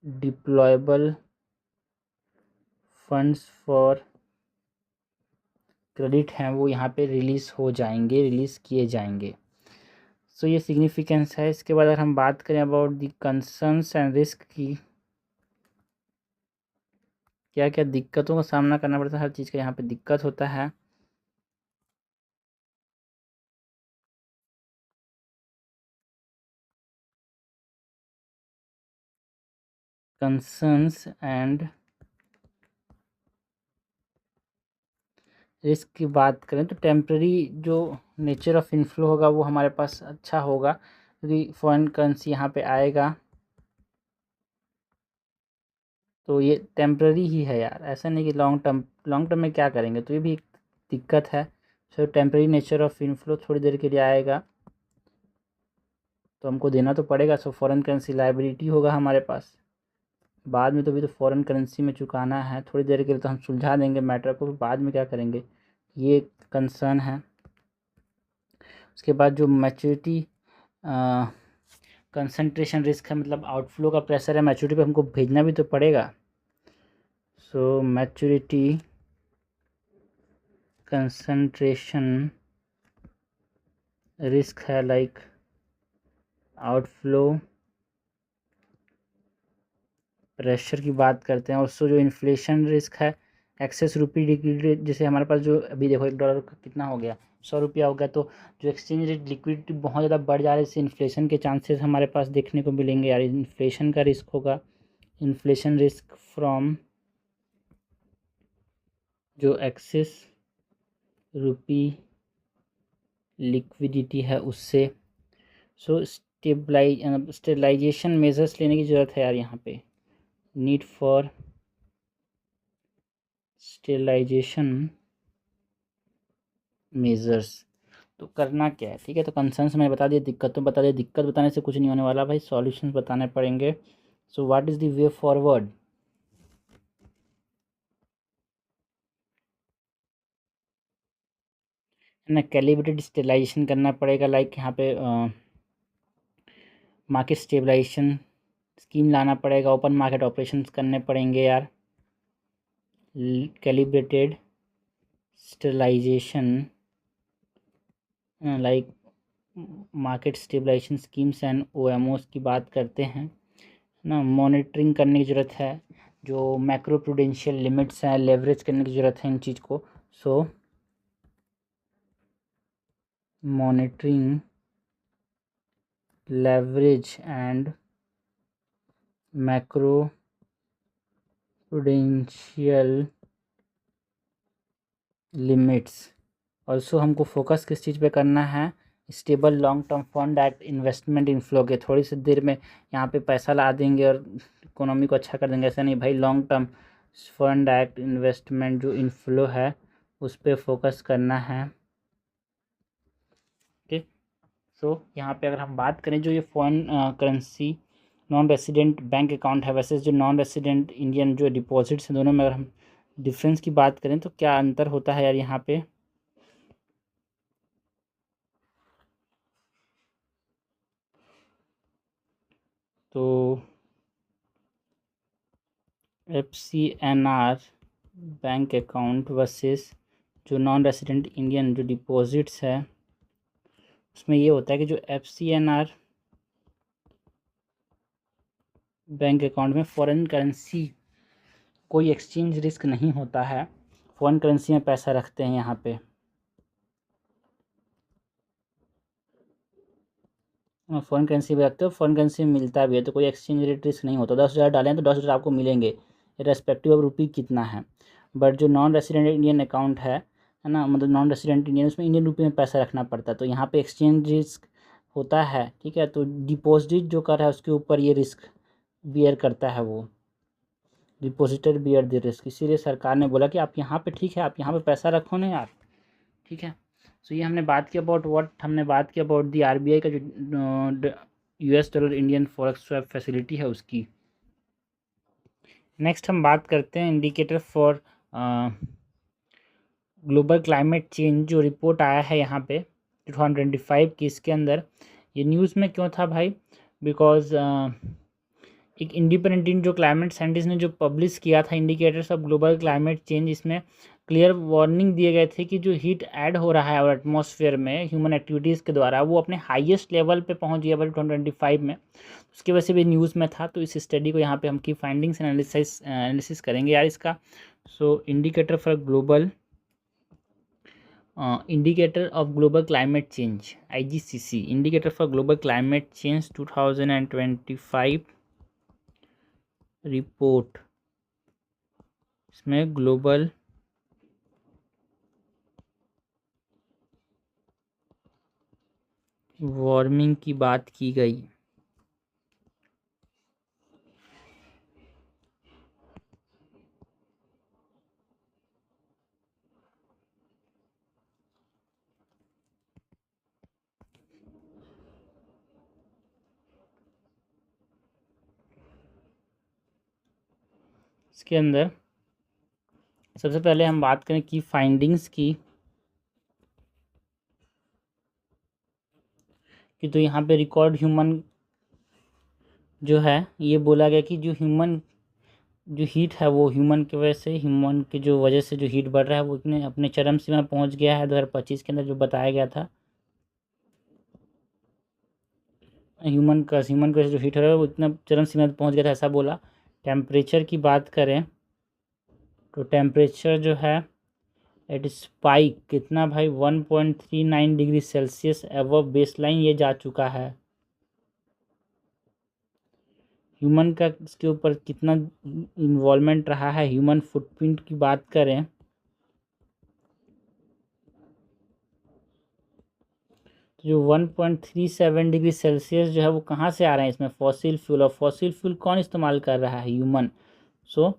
डिप्लॉयबल फंड्स फॉर क्रेडिट हैं वो यहाँ पे रिलीज़ हो जाएंगे, रिलीज़ किए जाएंगे। सो ये सिग्निफिकेंस है। इसके बाद अगर हम बात करें about the concerns and risk की, क्या क्या दिक्कतों का सामना करना पड़ता है, हर चीज़ का यहाँ पे दिक्कत होता है। कंसर्न्स एंड रिस्क की बात करें तो टेम्प्रेरी जो नेचर ऑफ इनफ्लो होगा वो हमारे पास अच्छा होगा, क्योंकि फॉरेन करेंसी यहाँ पे आएगा तो ये टेम्प्रेरी ही है यार, ऐसा नहीं कि लॉन्ग टर्म में क्या करेंगे, तो ये भी एक दिक्कत है। सो टेम्प्रेरी नेचर ऑफ इनफ्लो थोड़ी देर के लिए आएगा तो हमको देना तो पड़ेगा। सो फॉरेन करेंसी लायबिलिटी होगा हमारे पास बाद में, तो भी तो फॉरेन करेंसी में चुकाना है। थोड़ी देर के लिए तो हम सुलझा देंगे मैटर को, बाद में क्या करेंगे, ये कंसर्न है। उसके बाद जो मैच्योरिटी कंसंट्रेशन रिस्क है, मतलब आउटफ्लो का प्रेशर है, मैच्योरिटी पे हमको भेजना भी तो पड़ेगा। सो मैच्योरिटी कंसंट्रेशन रिस्क है, लाइक आउटफ्लो प्रेशर की बात करते हैं। उससे जो इन्फ्लेशन रिस्क है, एक्सेस रुपी लिक्विडिटी, जैसे हमारे पास जो अभी देखो $1 का कितना हो गया, 100 रुपया हो गया, तो जो एक्सचेंज रेट लिक्विडिटी बहुत ज़्यादा बढ़ जा रही है, इससे इन्फ्लेशन के चांसेस हमारे पास देखने को मिलेंगे यार, इन्फ्लेशन का रिस्क होगा। इन्फ्लेशन रिस्क फ्रॉम जो एक्सेस रुपी लिक्विडिटी है उससे। सो स्टेबलाइजेशन मेजर्स लेने की ज़रूरत है यार यहाँ पे, नीड फॉर स्टेबलाइजेशन मेजर्स। तो करना क्या है, ठीक है। तो कंसर्न्स मैंने बता दिया, दिक्कतों बता दिया, दिक्कत बताने से कुछ नहीं होने वाला भाई, सॉल्यूशंस बताने पड़ेंगे। So what is the way forward, है ना। कैलिब्रेटेड स्टेबलाइजेशन करना पड़ेगा, लाइक यहाँ पे मार्केट स्टेबलाइजेशन स्कीम लाना पड़ेगा, ओपन मार्केट ऑपरेशंस करने पड़ेंगे यार। Calibrated stabilisation like market stabilisation schemes and OMOs की बात करते हैं ना। मॉनिटरिंग करने की ज़रूरत है, जो मैक्रो प्रूडेंशियल लिमिट्स हैं लेवरेज करने की ज़रूरत है इन चीज़ को। So monitoring leverage and macro prudential limits. Also हमको फोकस किस चीज़ पे करना है, stable long term fund at investment inflow के। थोड़ी सी देर में यहाँ पे पैसा ला देंगे और इकोनॉमी को अच्छा कर देंगे, ऐसा नहीं भाई। Long term fund at investment जो इनफ्लो है उस पर फोकस करना है, ओके। सो यहाँ पे अगर हम बात करें जो ये foreign currency non resident bank account है, वैसे जो नॉन रेसिडेंट इंडियन जो डिपॉजिट्स हैं, दोनों में अगर हम डिफरेंस की बात करें तो क्या अंतर होता है यार यहाँ पे। तो FCNR बैंक अकाउंट वर्सेस जो नॉन रेसिडेंट इंडियन जो डिपॉजिट्स है, उसमें ये होता है कि जो FCNR बैंक अकाउंट में फॉरेन करेंसी कोई एक्सचेंज रिस्क नहीं होता है, फॉरेन करेंसी में पैसा रखते हैं यहाँ पे। फॉरेन करेंसी में रखते हो, फॉरेन करेंसी में मिलता भी है, तो कोई एक्सचेंज रेट रिस्क नहीं होता। 10,000 डालें तो 10,000 आपको मिलेंगे, रेस्पेक्टिव ऑफ रुपी कितना है। बट जो नॉन रेसिडेंट इंडियन अकाउंट है ना, मतलब नॉन रेसिडेंट इंडियन, उसमें इंडियन रुपये में पैसा रखना पड़ता है, तो यहाँ पे एक्सचेंज रिस्क होता है, ठीक है। तो डिपॉजिट जो कर रहा है उसके ऊपर ये रिस्क बियर करता है, वो डिपॉजिटर बियर द रिस्क। इसीलिए सरकार ने बोला कि आप यहाँ पे, ठीक है, आप यहाँ पे पैसा रखो ना यार, ठीक है। सो ये हमने बात की अबाउट व्हाट, हमने बात की अबाउट दी RBI का जो $, इंडियन फॉरेक्स स्वैप फैसिलिटी है उसकी। नेक्स्ट हम बात करते हैं indicator for global climate change, जो रिपोर्ट आया है यहाँ पे 2025 की। इसके अंदर ये न्यूज़ में क्यों था भाई, बिकॉज एक इंडिपेंडेंट जो क्लाइमेट साइंटिस्ट ने जो पब्लिश किया था indicators of global climate change, इसमें क्लियर वार्निंग दिए गए थे कि जो हीट ऐड हो रहा है और एटमॉस्फेयर में ह्यूमन एक्टिविटीज़ के द्वारा, वो अपने हाईएस्ट लेवल पे पहुंच गया 2025 में। उसकी वजह से भी न्यूज़ में था। तो इस स्टडी को यहाँ पे हम की फाइंडिंग्स एनालिसिस करेंगे यार इसका। So indicator for global indicator of global climate change, IGCC, indicator for global climate change 2025 report. इसमें ग्लोबल वार्मिंग की बात की गई। इसके अंदर सबसे पहले हम बात करें की फाइंडिंग्स की, कि तो यहाँ पे रिकॉर्ड ह्यूमन जो है, ये बोला गया कि जो ह्यूमन जो हीट है वो ह्यूमन की वजह से, ह्यूमन की जो वजह से जो हीट बढ़ रहा है वो इतने अपने चरम सीमा पहुंच गया है 2025 के अंदर, जो बताया गया था। ह्यूमन की वजह से जो हीट हो रहा है वो इतना चरम सीमा पे पहुंच गया था, ऐसा बोला। टेम्परेचर की बात करें तो टेम्परेचर जो है एट स्पाइक कितना भाई 1.39 डिग्री सेल्सियस एबव बेसलाइन ये जा चुका है। ह्यूमन का इसके ऊपर कितना इन्वॉल्वमेंट रहा है, ह्यूमन फुटप्रिंट की बात करें तो जो 1.37 डिग्री सेल्सियस जो है वो कहाँ से आ रहे हैं, इसमें फॉसिल फ्यूल। और फॉसिल फ्यूल कौन इस्तेमाल कर रहा है, ह्यूमन। सो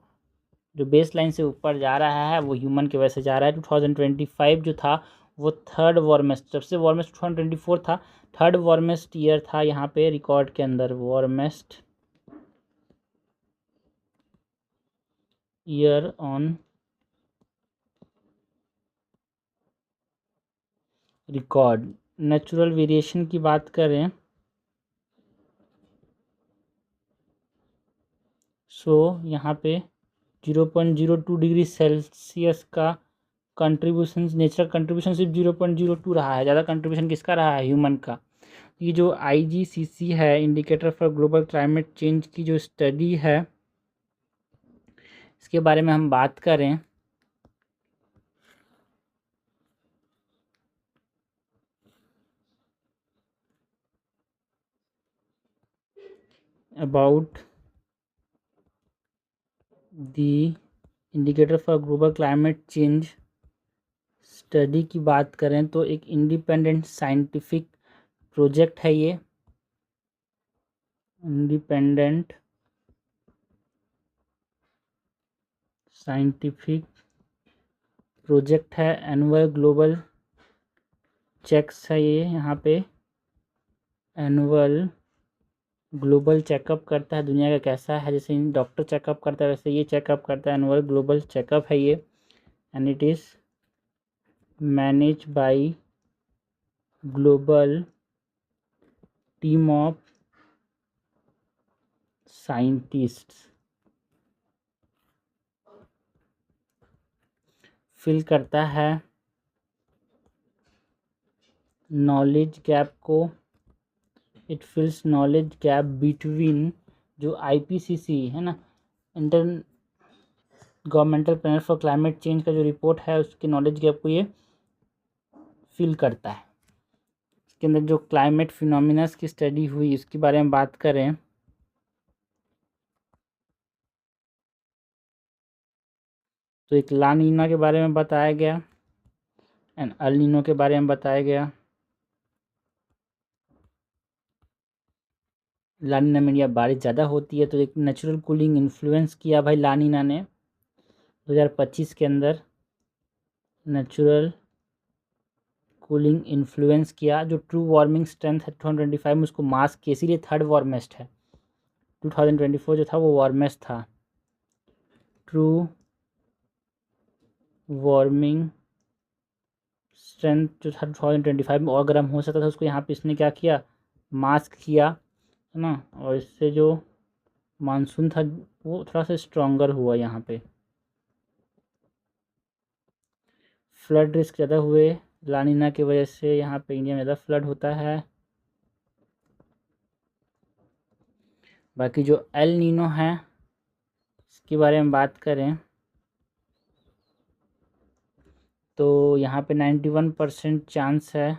जो बेस लाइन से ऊपर जा रहा है वो ह्यूमन की वजह से जा रहा है। 2025 जो था वो थर्ड वार्मेस्ट, सबसे वार्मेस्ट 2024 था, थर्ड वार्मेस्ट ईयर था यहाँ पे रिकॉर्ड के अंदर, warmest year on record. Natural variation की बात करें सो यहाँ पे 0.02 डिग्री सेल्सियस का कंट्रीब्यूशन, नेचुरल कंट्रीब्यूशन सिर्फ 0.02 रहा है, ज़्यादा कंट्रीब्यूशन किसका रहा है, ह्यूमन का। ये जो IGCC है, indicator for global climate change की जो स्टडी है, इसके बारे में हम बात करें about the indicator for global climate change study की बात करें तो एक इंडिपेंडेंट साइंटिफिक प्रोजेक्ट है ये, इंडिपेंडेंट साइंटिफिक प्रोजेक्ट है, एनुअल ग्लोबल चेक्स है ये, यहाँ पे एनुअल ग्लोबल चेकअप करता है दुनिया का कैसा है, जैसे डॉक्टर चेकअप करता है वैसे ये चेकअप करता है, एनुअल ग्लोबल चेकअप है ये। And it is manage by global team of scientists, fill करता है नॉलेज गैप को, it fills knowledge gap between जो IPCC है ना, intergovernmental panel for climate change का जो रिपोर्ट है उसके नॉलेज गैप को ये फिल करता है। इसके अंदर जो क्लाइमेट फिनोमिनास की स्टडी हुई उसके बारे में बात करें तो एक ला नीना के बारे में बताया गया एंड अल नीनो के बारे में बताया गया। ला नीना में या बारिश ज़्यादा होती है तो एक नेचुरल कूलिंग इन्फ्लुएंस किया भाई ला नीना ने 2025 के अंदर, नेचुरल कूलिंग इन्फ्लुएंस किया। जो ट्रू वार्मिंग स्ट्रेंथ है 2025 में उसको मास्क किया, इसीलिए थर्ड वार्मेस्ट है। 2024 जो था वो वार्मेस्ट था। ट्रू वार्मिंग स्ट्रेंथ जो था 2025 में और गर्म हो सकता था, उसको यहाँ पे इसने क्या किया, मास्क किया, है ना। और इससे जो मानसून था वो थोड़ा सा स्ट्रॉन्गर हुआ। यहाँ पे फ्लड रिस्क ज़्यादा हुए लानिना की वजह से, यहाँ पे इंडिया में ज़्यादा फ्लड होता है। बाकी जो एल नीनो है इसके बारे में बात करें तो यहाँ पे 91% चांस है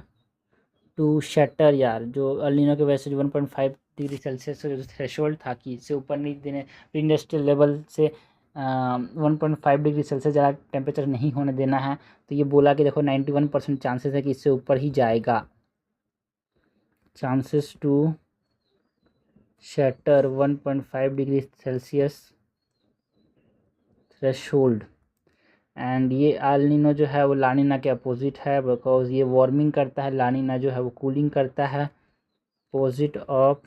टू शटर यार। जो एल नीनो की वजह से जो 1.5 डिग्री सेल्सियस का जो थ्रेशोल्ड था कि इससे ऊपर नहीं देने, प्री इंडस्ट्रियल लेवल से 1.5 डिग्री सेल्सियस ज़्यादा टेम्परेचर नहीं होने देना है। तो ये बोला कि देखो 91% चांसेस है कि इससे ऊपर ही जाएगा। Chances to shatter 1.5 degree celsius threshold. And ये एल नीनो जो है वो लानिना के अपोजिट है, बिकॉज ये वार्मिंग करता है, लानिना जो है वो कूलिंग करता है। अपोजिट ऑफ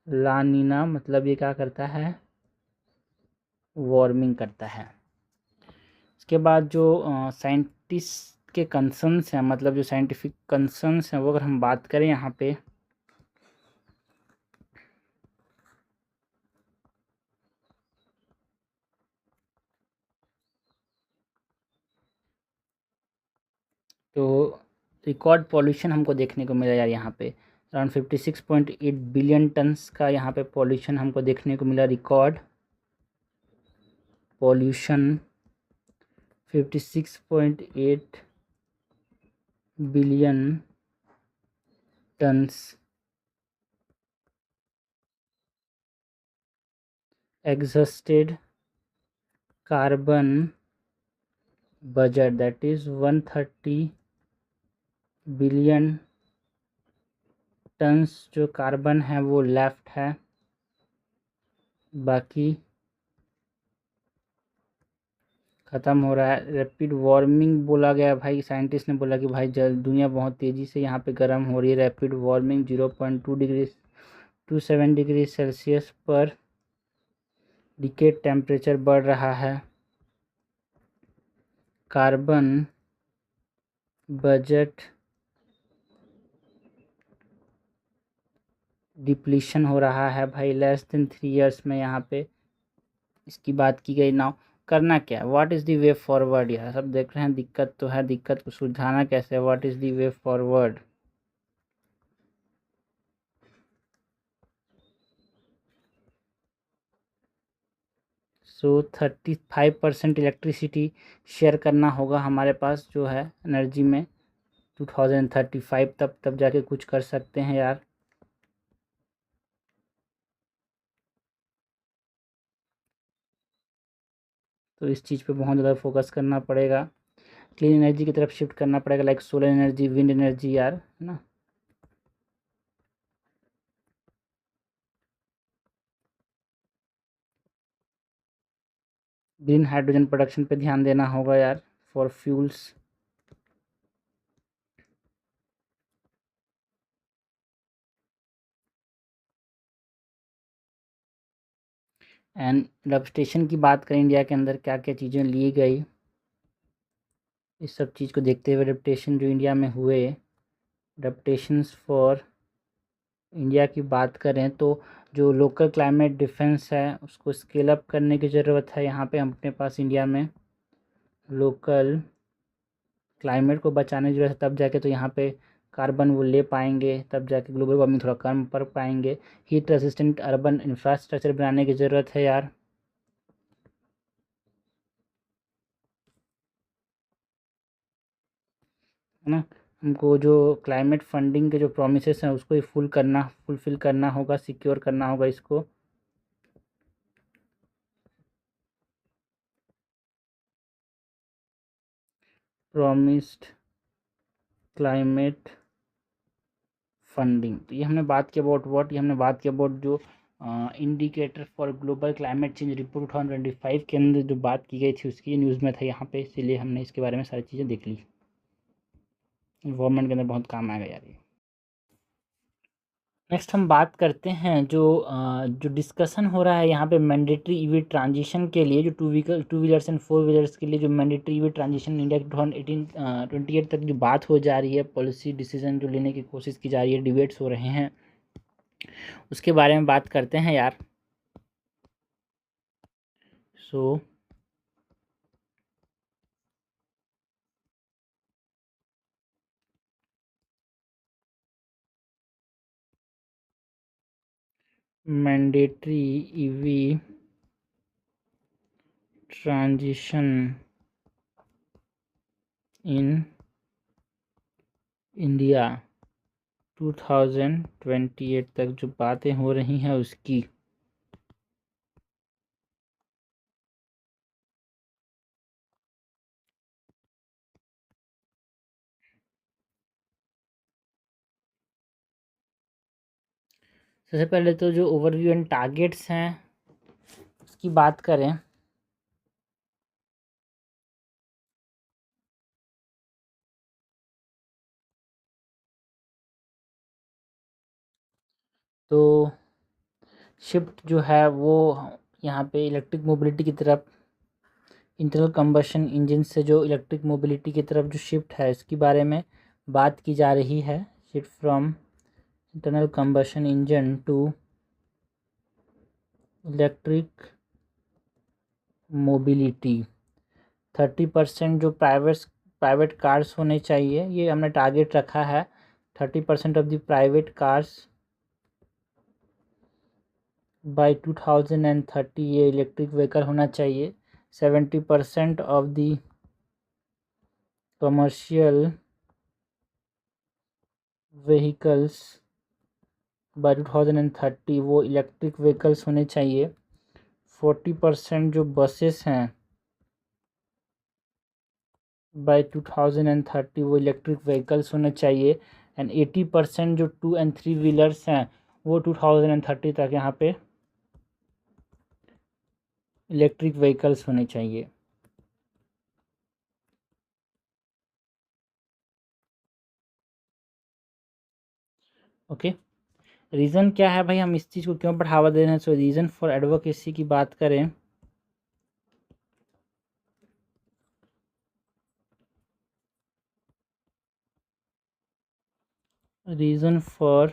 लानिना मतलब ये क्या करता है, वार्मिंग करता है। इसके बाद जो साइंटिस्ट के कंसर्न्स हैं, मतलब जो साइंटिफिक कंसर्न्स हैं वो अगर हम बात करें यहाँ पे तो रिकॉर्ड पॉल्यूशन हमको देखने को मिला यार। यहाँ पे अराउंड 56.8 बिलियन टन्स का यहाँ पे पॉल्यूशन हमको देखने को मिला। Record pollution 56.8 billion turns. Exhausted carbon budget that is 130 billion turns जो कार्बन है वो लेफ्ट है। बाकी ख़त्म हो रहा है। रैपिड वार्मिंग बोला गया भाई, साइंटिस्ट ने बोला कि भाई दुनिया बहुत तेज़ी से यहाँ पे गर्म हो रही है। Rapid warming 0.2 degree 27 degree Celsius पर डिकेड टेम्परेचर बढ़ रहा है। कार्बन बजट डिप्लीशन हो रहा है भाई लेस देन 3 इयर्स में। यहाँ पे इसकी बात की गई। नाउ करना क्या है, what is the way forward. यार सब देख रहे हैं दिक्कत तो है, दिक्कत को सुलझाना कैसे है, what is the way forward. So 35% electricity share करना होगा हमारे पास जो है एनर्जी में 2035 तब जाके कुछ कर सकते हैं यार। तो इस चीज़ पे बहुत ज़्यादा फोकस करना पड़ेगा, क्लीन एनर्जी की तरफ शिफ्ट करना पड़ेगा, like solar energy, wind energy यार, है ना। ग्रीन हाइड्रोजन प्रोडक्शन पे ध्यान देना होगा यार फॉर फ्यूल्स। एंड एडप्टेशन की बात करें, इंडिया के अंदर क्या क्या चीज़ें ली गई, इस सब चीज़ को देखते हुए एडप्टेशन जो इंडिया में हुए, एडप्टेशंस फॉर इंडिया की बात करें तो जो लोकल क्लाइमेट डिफेंस है उसको स्केल अप करने की ज़रूरत है। यहाँ पे हम अपने पास इंडिया में लोकल क्लाइमेट को बचाने की ज़रूरत है, तब जाके तो यहाँ पे कार्बन वो ले पाएंगे, तब जाके ग्लोबल वार्मिंग थोड़ा कम कर पाएंगे। हीट रेसिस्टेंट अर्बन इंफ्रास्ट्रक्चर बनाने की ज़रूरत है यार। है ना, हमको जो क्लाइमेट फंडिंग के जो प्रोमिसेस हैं उसको ही फुलफ़िल करना होगा, सिक्योर करना होगा इसको। प्रॉमिस्ड क्लाइमेट फंडिंग, तो ये हमने बात की अबाउट व्हाट, ये हमने बात की अबाउट जो indicator for global climate change report 2025 के अंदर जो बात की गई थी उसकी न्यूज़ में था यहाँ पे, इसीलिए हमने इसके बारे में सारी चीज़ें देख ली। इन्वायरमेंट के अंदर बहुत काम आएगा यार ये। नेक्स्ट हम बात करते हैं जो डिस्कशन हो रहा है यहाँ पे मैंडेटरी ईवी ट्रांजिशन के लिए, जो two wheelers and four wheelers के लिए जो मैंडेटरी ईवी ट्रांजिशन इंडिया के 2028 तक जो बात हो जा रही है, पॉलिसी डिसीजन जो लेने की कोशिश की जा रही है, डिबेट्स हो रहे हैं, उसके बारे में बात करते हैं यार। So mandatory EV transition in India 2028 तक जो बातें हो रही हैं उसकी। सबसे पहले तो जो ओवरव्यू एंड टारगेट्स हैं उसकी बात करें तो शिफ्ट जो है वो यहाँ पे इलेक्ट्रिक मोबिलिटी की तरफ, इंटरनल कंबशन इंजन से जो इलेक्ट्रिक मोबिलिटी की तरफ जो शिफ्ट है इसके बारे में बात की जा रही है। Shift from internal combustion engine to electric mobility. 30% जो प्राइवेट कार्स होने चाहिए, ये हमने टारगेट रखा है। 30% of the private cars by 2030 ये इलेक्ट्रिक व्हीकल होना चाहिए। 70% of the commercial vehicles by 2030 वो इलेक्ट्रिक व्हीकल्स होने चाहिए। 40% जो बसेस हैं बाय 2030 वो इलेक्ट्रिक व्हीकल्स होने चाहिए। एंड 80% जो 2 and 3 व्हीलर्स हैं वो 2030 तक यहाँ पे इलेक्ट्रिक व्हीकल्स होने चाहिए। ओके, रीज़न क्या है भाई, हम इस चीज़ को क्यों बढ़ावा दे रहे हैं? सो रीज़न फॉर एडवोकेसी की बात करें रीज़न फॉर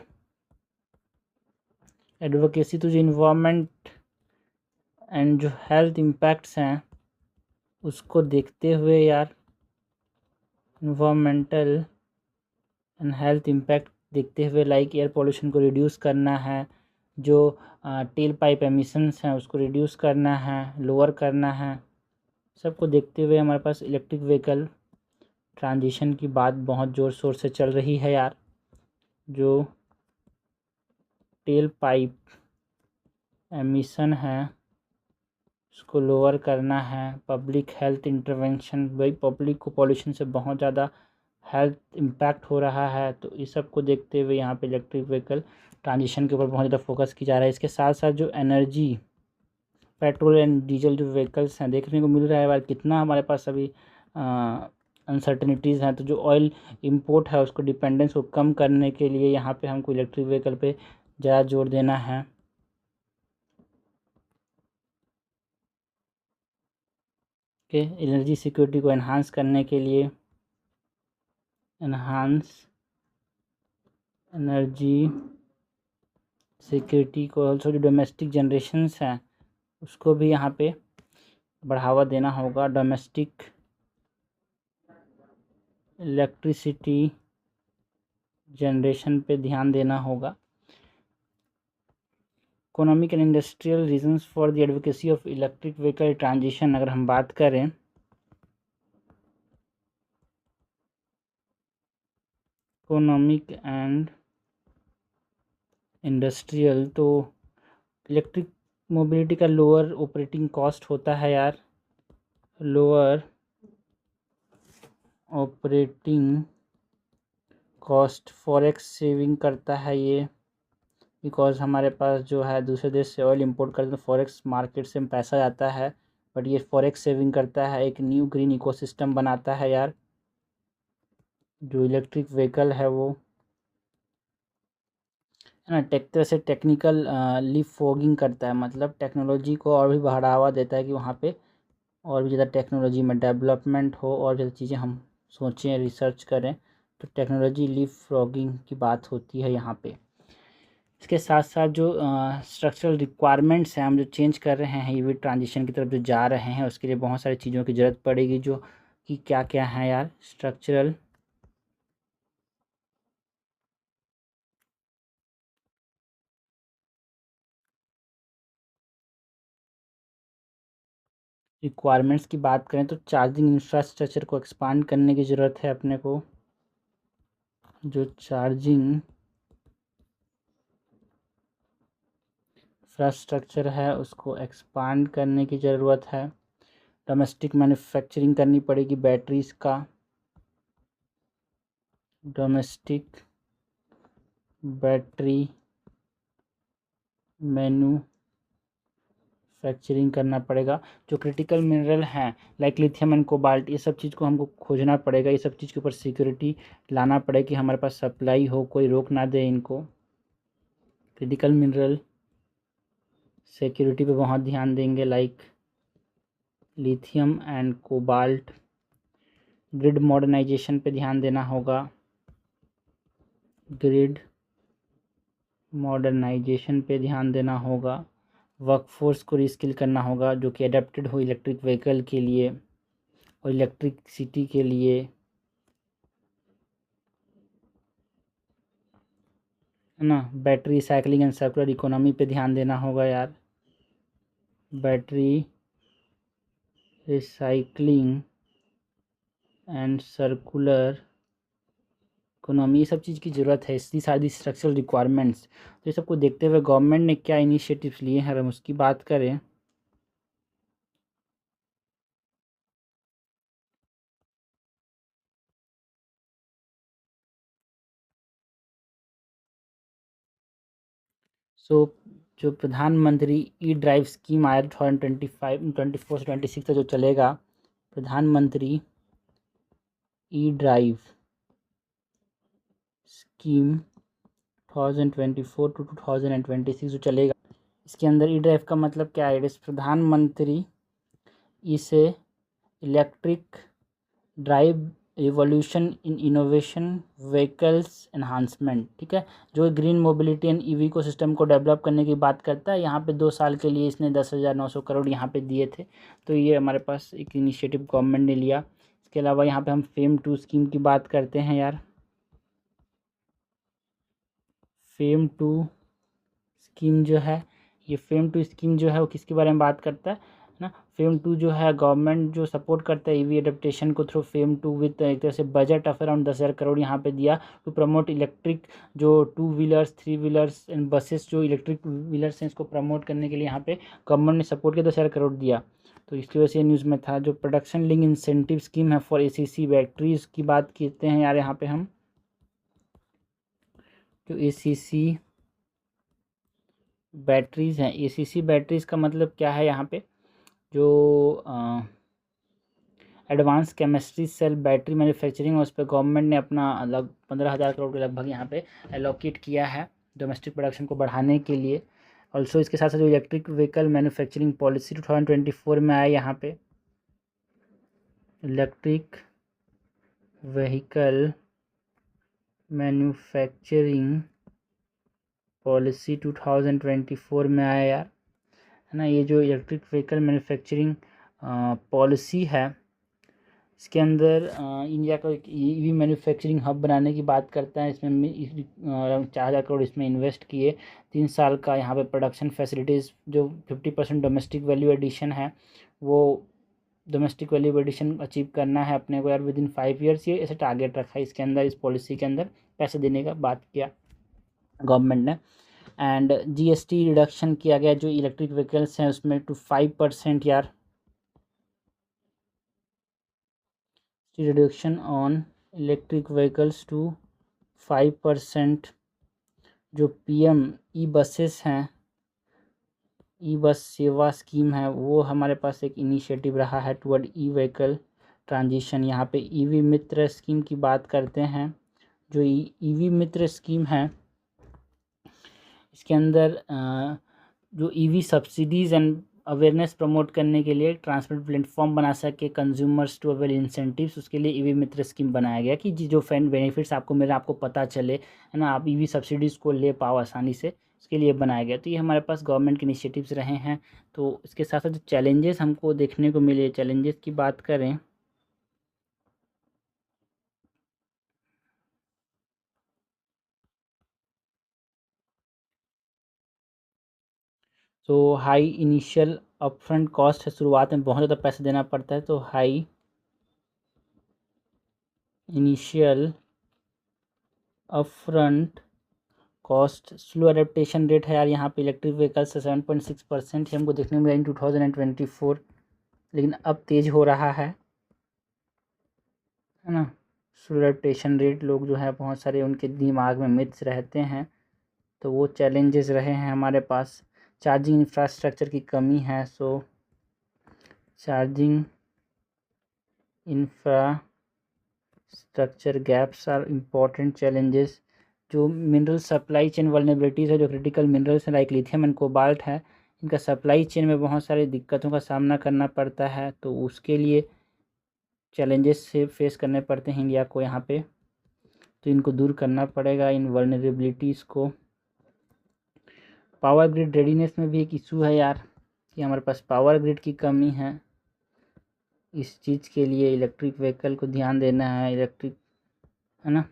एडवोकेसी तो जो इन्वायरमेंट एंड जो हेल्थ इम्पैक्ट्स हैं उसको देखते हुए यार, इन्वायरमेंटल एंड हेल्थ इम्पैक्ट देखते हुए, लाइक एयर पोल्यूशन को रिड्यूस करना है, जो टेल पाइप एमिशंस हैं उसको रिड्यूस करना है, लोअर करना है, सबको देखते हुए हमारे पास इलेक्ट्रिक व्हीकल ट्रांजिशन की बात बहुत ज़ोर शोर से चल रही है यार। जो टेल पाइप एमिशन है उसको लोअर करना है, पब्लिक हेल्थ इंटरवेंशन, भाई पब्लिक को पॉल्यूशन से बहुत ज़्यादा हेल्थ इम्पैक्ट हो रहा है, तो इस सब को देखते हुए यहाँ पे इलेक्ट्रिक व्हीकल ट्रांजिशन के ऊपर बहुत ज़्यादा फोकस की जा रहा है। इसके साथ साथ जो एनर्जी, पेट्रोल एंड डीजल जो व्हीकल्स हैं देखने को मिल रहा है यार, कितना हमारे पास अभी अनसर्टनिटीज़ हैं। तो जो ऑयल इंपोर्ट है उसको डिपेंडेंस को कम करने के लिए यहाँ पे हमको इलेक्ट्रिक व्हीकल पे ज़्यादा जोर देना है। कि एनर्जी सिक्योरिटी को एनहांस करने के लिए एनहांस एनर्जी सिक्योरिटी को, ऑल्सो जो डोमेस्टिक जनरेशन्स हैं उसको भी यहाँ पे बढ़ावा देना होगा। डोमेस्टिक इलेक्ट्रिसिटी जनरेशन पे ध्यान देना होगा। Economic and industrial reasons for the advocacy of electric vehicle transition अगर हम बात करें, इकोनॉमिक एंड इंडस्ट्रियल, तो इलेक्ट्रिक मोबिलिटी का लोअर ऑपरेटिंग कॉस्ट होता है यार, lower operating cost, forex saving करता है ये, बिकॉज हमारे पास जो है दूसरे देश से ऑयल इंपोर्ट करते हैं तो फॉरेक्स मार्केट से पैसा जाता है, बट ये फॉरेक्स सेविंग करता है, एक न्यू ग्रीन इकोसिस्टम बनाता है यार। जो इलेक्ट्रिक व्हीकल है वो है ना तरह से टेक्निकल लीप फॉगिंग करता है, मतलब टेक्नोलॉजी को और भी बढ़ावा देता है कि वहाँ पे और भी ज़्यादा टेक्नोलॉजी में डेवलपमेंट हो और ज़्यादा चीज़ें हम सोचें, रिसर्च करें, तो टेक्नोलॉजी लीप फ्रॉगिंग की बात होती है यहाँ पे। इसके साथ साथ जो स्ट्रक्चरल रिक्वायरमेंट्स हैं, हम जो चेंज कर रहे हैं ईवी ट्रांजिशन की तरफ जो जा रहे हैं, उसके लिए बहुत सारी चीज़ों की ज़रूरत पड़ेगी, जो कि क्या क्या है यार। स्ट्रक्चरल रिक्वायरमेंट्स की बात करें तो चार्जिंग इंफ्रास्ट्रक्चर को एक्सपांड करने की ज़रूरत है अपने को। जो चार्जिंग इंफ्रास्ट्रक्चर है उसको एक्सपांड करने की ज़रूरत है। डोमेस्टिक मैन्युफैक्चरिंग करनी पड़ेगी बैटरीज़ का, डोमेस्टिक बैटरी मैन्युफैक्चरिंग करना पड़ेगा। जो क्रिटिकल मिनरल हैं लाइक लिथियम एंड कोबाल्ट, ये सब चीज़ को हमको खोजना पड़ेगा, ये सब चीज़ के ऊपर सिक्योरिटी लाना पड़ेगा कि हमारे पास सप्लाई हो, कोई रोक ना दे इनको। क्रिटिकल मिनरल सिक्योरिटी पे बहुत ध्यान देंगे, like lithium and cobalt. Grid modernisation पे ध्यान देना होगा, ग्रिड मॉडर्नाइजेशन पे ध्यान देना होगा। वर्कफोर्स को रीस्किल करना होगा जो कि अडेप्टेड हो इलेक्ट्रिक व्हीकल के लिए और इलेक्ट्रिसिटी के लिए, है ना। Battery recycling and circular economy पे ध्यान देना होगा यार, battery recycling and circular economy, ये सब चीज़ की ज़रूरत है, इसकी सारी स्ट्रक्चरल रिक्वायरमेंट्स। तो ये सबको देखते हुए गवर्नमेंट ने क्या इनिशिएटिव्स लिए हैं, अगर हम उसकी बात करें सो जो प्रधानमंत्री ई ड्राइव स्कीम आया 2024 से जो चलेगा, प्रधानमंत्री ई ड्राइव स्कीम 2024 टू 2026 जो चलेगा, इसके अंदर ई ड्राइव का मतलब क्या है, प्रधानमंत्री इसे electric drive revolution in innovation vehicles enhancement, ठीक है, जो ग्रीन मोबिलिटी एंड ईवी को सिस्टम को डेवलप करने की बात करता है। यहाँ पे 2 साल के लिए इसने 10,900 करोड़ यहाँ पे दिए थे, तो ये हमारे पास एक इनिशिएटिव गवर्नमेंट ने लिया। इसके अलावा यहाँ पे हम FAME 2 स्कीम की बात करते हैं यार। FAME 2 स्कीम जो है, ये FAME 2 स्कीम जो है वो किसके बारे में बात करता है ना। FAME 2 जो है गवर्नमेंट जो सपोर्ट करता है ईवी एडेप्टेशन को थ्रू FAME 2 विद एक तरह से बजट ऑफ अराउंड 10,000 करोड़ यहाँ पे दिया टू प्रमोट इलेक्ट्रिक जो 2 व्हीलर्स 3 व्हीलर्स एंड बसेस, जो इलेक्ट्रिक व्हीलर्स हैं इसको प्रमोट करने के लिए यहाँ पे गवर्नमेंट ने सपोर्ट किया, 10,000 करोड़ दिया। तो इसकी वजह से न्यूज़ में था। जो प्रोडक्शन लिंक इंसेंटिव स्कीम है फॉर ACC बैटरीज की बात करते हैं यार, यहाँ पे हम जो ACC बैटरीज़ हैं, ACC बैटरीज़ का मतलब क्या है, यहाँ पे जो advance chemistry cell battery manufacturing है उस पर गवर्नमेंट ने अपना 15,000 करोड़ के लगभग यहाँ पे एलोकेट किया है डोमेस्टिक प्रोडक्शन को बढ़ाने के लिए। ऑल्सो इसके साथ साथ जो इलेक्ट्रिक व्हीकल मैन्युफैक्चरिंग पॉलिसी 2024 में आया, यहाँ पे इलेक्ट्रिक व्हीकल मैन्युफैक्चरिंग पॉलिसी 2024 में आया यार, है ना। ये जो इलेक्ट्रिक व्हीकल मैन्युफैक्चरिंग पॉलिसी है, इसके अंदर इंडिया को एक ईवी मैन्युफैक्चरिंग हब बनाने की बात करता है। इसमें 4,000 करोड़ इसमें इन्वेस्ट किए, 3 साल का यहाँ पे प्रोडक्शन फैसिलिटीज़, जो 50% डोमेस्टिक वैल्यू एडिशन है, वो डोमेस्टिक वैल्यू एडिशन अचीव करना है अपने को यार विद इन 5 ईयर्स, ये ऐसे टारगेट रखा है इसके अंदर, इस पॉलिसी के अंदर पैसे देने का बात किया गवर्नमेंट ने। एंड GST रिडक्शन किया गया जो इलेक्ट्रिक व्हीकल्स हैं उसमें टू 5% यार, reduction on electric vehicles to 5%। जो PM ई बसेस हैं, ई बस सेवा स्कीम है, वो हमारे पास एक इनिशिएटिव रहा है टुवर्ड ई व्हीकल ट्रांजिशन। यहाँ पे ईवी मित्र स्कीम की बात करते हैं। जो ईवी मित्र स्कीम है इसके अंदर जो EV subsidies and awareness promote करने के लिए ट्रांसपोर्ट प्लेटफॉर्म बना सके कंज्यूमर्स टू अवेल इंसेंटिव्स, उसके लिए ईवी मित्र स्कीम बनाया गया कि जो बेनिफिट्स आपको मिल रहा है आपको पता चले, है ना, आप ईवी सब्सिडीज़ को ले पाओ आसानी से, इसके लिए बनाया गया। तो ये हमारे पास गवर्नमेंट के इनिशिएटिव्स रहे हैं। तो इसके साथ साथ जो चैलेंजेस हमको देखने को मिले, चैलेंजेस की बात करें तो हाई इनिशियल अपफ्रंट कॉस्ट है, शुरुआत में बहुत ज़्यादा पैसा देना पड़ता है। तो high initial upfront cost, slow adaptation rate है यार यहाँ पे इलेक्ट्रिक व्हीकल से 7.6% ही हमको देखने को मिला इन 2024, लेकिन अब तेज़ हो रहा है ना। स्लो एडेप्टेशन रेट, लोग जो है बहुत सारे उनके दिमाग में मिथ्स रहते हैं, तो वो चैलेंजेस रहे हैं हमारे पास। चार्जिंग इंफ्रास्ट्रक्चर की कमी है, so charging infrastructure gaps are important challenges. जो मिनरल सप्लाई चेन वल्नरेबिलिटीज़ है, जो क्रिटिकल मिनरल्स हैं लाइक लिथियम एंड कोबाल्ट है, इनका सप्लाई चेन में बहुत सारी दिक्कतों का सामना करना पड़ता है, तो उसके लिए चैलेंजेस से फेस करने पड़ते हैं इंडिया को यहाँ पे। तो इनको दूर करना पड़ेगा, इन वल्नरेबिलिटीज़ को। पावर ग्रिड रेडीनेस में भी एक इशू है यार कि हमारे पास पावर ग्रिड की कमी है। इस चीज़ के लिए इलेक्ट्रिक व्हीकल को ध्यान देना है, इलेक्ट्रिक, है ना।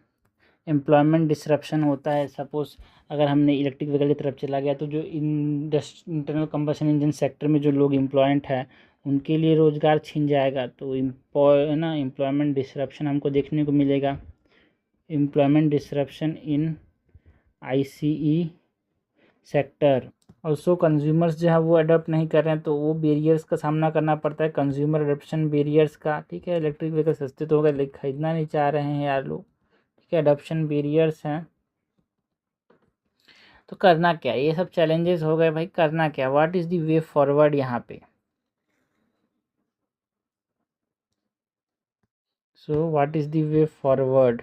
एम्प्लॉयमेंट डिसरप्शन होता है, सपोज़ अगर हमने इलेक्ट्रिक व्हीकल की तरफ चला गया तो जो इंटरनल कंबशन इंजन सेक्टर में जो लोग एम्प्लॉयड है उनके लिए रोज़गार छिन जाएगा, तो है ना, एम्प्लॉयमेंट डिसरप्शन हमको देखने को मिलेगा। एम्प्लॉयमेंट डिसरप्शन इन आईसीई सेक्टर। ऑल्सो कंज्यूमर्स जो है वो अडोप्ट नहीं कर रहे हैं, तो वो बैरियर्स का सामना करना पड़ता है, कंज्यूमर अडोप्शन बैरियर्स का। ठीक है, इलेक्ट्रिक व्हीकल सस्ते तो हो गए लेकिन खरीदना नहीं चाह रहे हैं यार लोग। ठीक है, अडोप्शन बैरियर्स हैं, तो करना क्या, ये सब चैलेंजेस हो गए भाई, करना क्या, what is the way forward यहाँ पे। So what is the way forward.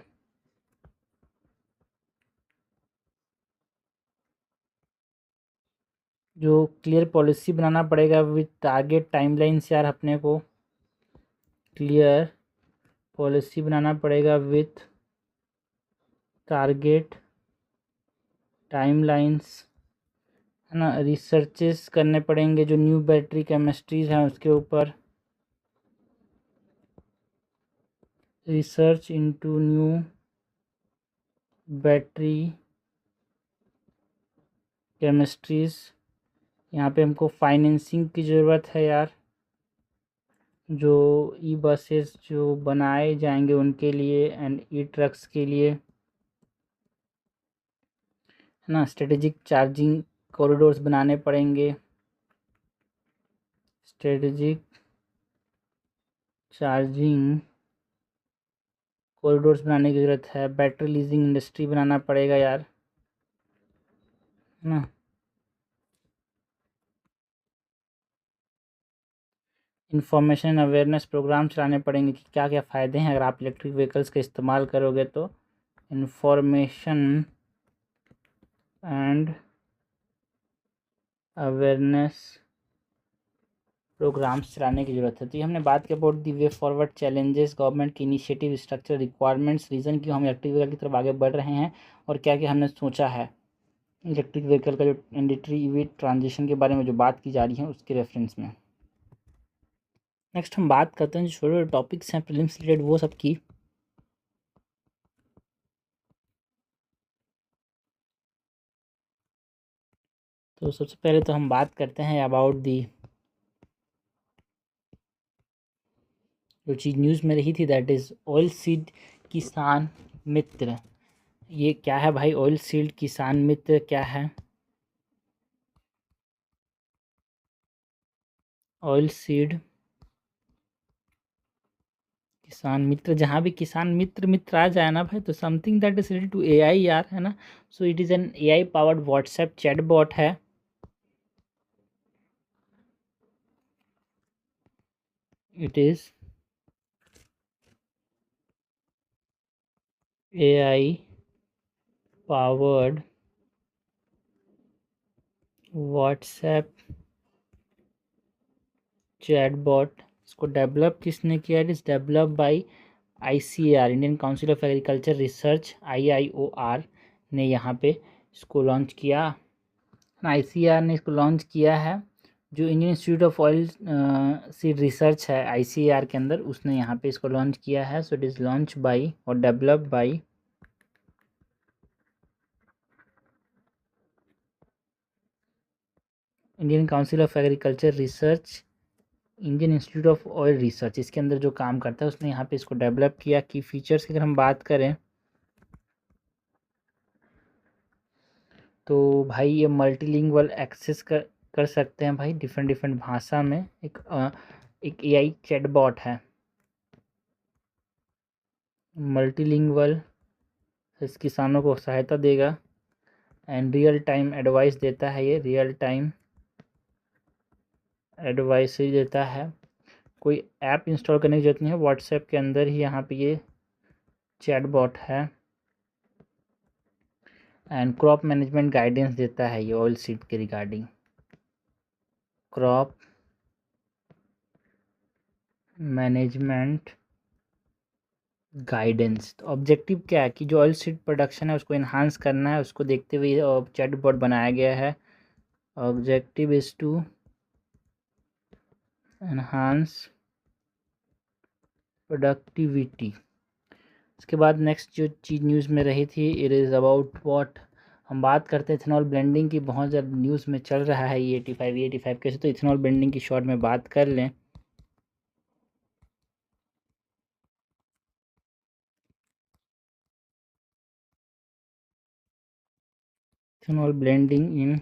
जो क्लियर पॉलिसी बनाना पड़ेगा विथ टारगेट टाइमलाइंस यार, अपने को क्लियर पॉलिसी बनाना पड़ेगा विथ टारगेट टाइमलाइंस, है ना। रिसर्चेस करने पड़ेंगे जो न्यू बैटरी केमिस्ट्रीज हैं उसके ऊपर, research into new battery chemistries. यहाँ पे हमको फाइनेंसिंग की ज़रूरत है यार, जो ई बसेस जो बनाए जाएंगे उनके लिए एंड ई ट्रक्स के लिए, है ना। स्ट्रेटेजिक चार्जिंग कॉरिडोर्स बनाने पड़ेंगे, स्ट्रेटेजिक चार्जिंग कॉरिडोर्स बनाने की ज़रूरत है। बैटरी लीजिंग इंडस्ट्री बनाना पड़ेगा यार, है ना। इन्फॉर्मेशन अवेयरनेस प्रोग्राम चलाने पड़ेंगे कि क्या क्या फ़ायदे हैं अगर आप इलेक्ट्रिक व्हीकल्स का इस्तेमाल करोगे, तो इन्फॉर्मेशन एंड अवेयरनेस प्रोग्राम्स चलाने की ज़रूरत है। तो ये हमने बात की about the way forward, challenges, government की इनिशिएटिव, स्ट्रक्चर, रिक्वायरमेंट्स, रीज़न क्यों हम इलेक्ट्रिक व्हीकल की तरफ आगे बढ़ रहे हैं, और क्या क्या हमने सोचा है इलेक्ट्रिक व्हीकल का जो इंडस्ट्री ईवी ट्रांजिशन के बारे में जो बात की जा रही है उसके रेफरेंस में। नेक्स्ट हम बात करते हैं जो छोटे छोटे टॉपिक्स हैं प्रीलिम्स रिलेटेड वो सब की। तो सबसे पहले तो हम बात करते हैं अबाउट दी जो चीज़ न्यूज़ में रही थी, दैट इज़ ऑयल सीड किसान मित्र। ये क्या है भाई, ऑयल सीड किसान मित्र क्या है। ऑयल सीड किसान मित्र, जहाँ भी किसान मित्र मित्र आ जाए ना भाई, तो something that is related to AI यार, है ना। So it is an AI powered WhatsApp chat bot है। It is AI powered WhatsApp chatbot, इसको डेवलप किसने किया? It is develop by ICAR, Indian Council of Agriculture Research, IIOR ने यहाँ पे इसको लॉन्च किया। ICAR ने इसको लॉन्च किया है। जो Indian Institute of oil seed research है ICAR के अंदर, उसने यहाँ पे इसको लॉन्च किया है। So it is launch by और develop by Indian Council of Agriculture Research, Indian Institute of Oil Research, इसके अंदर जो काम करता है उसने यहाँ पे इसको डेवलप किया। की फीचर्स की अगर हम बात करें तो भाई ये मल्टीलिंगुअल एक्सेस कर सकते हैं भाई, डिफरेंट डिफरेंट भाषा में। एक AI चैटबॉट है मल्टीलिंगुअल, इस किसानों को सहायता देगा एंड रियल टाइम एडवाइस देता है। ये रियल टाइम एडवाइस ही देता है। कोई ऐप इंस्टॉल करने की जरूरत नहीं है, व्हाट्सएप के अंदर ही यहाँ पे ये चैटबॉट है। एंड क्रॉप मैनेजमेंट गाइडेंस देता है ये ऑयल सीड के रिगार्डिंग। क्रॉप मैनेजमेंट गाइडेंस, तो ऑब्जेक्टिव क्या है कि जो ऑयल सीड प्रोडक्शन है उसको इन्हांस करना है, उसको देखते हुए चैटबॉट बनाया गया है। Objective is to enhance productivity. इसके बाद नेक्स्ट जो चीज़ न्यूज़ में रही थी, इट इज़ अबाउट व्हाट, हम बात करते हैं इथेनॉल ब्लेंडिंग की। बहुत ज़्यादा न्यूज़ में चल रहा है ये 85 कैसे, तो इथेनॉल ब्लेंडिंग की शॉर्ट में बात कर लें। Ethanol blending in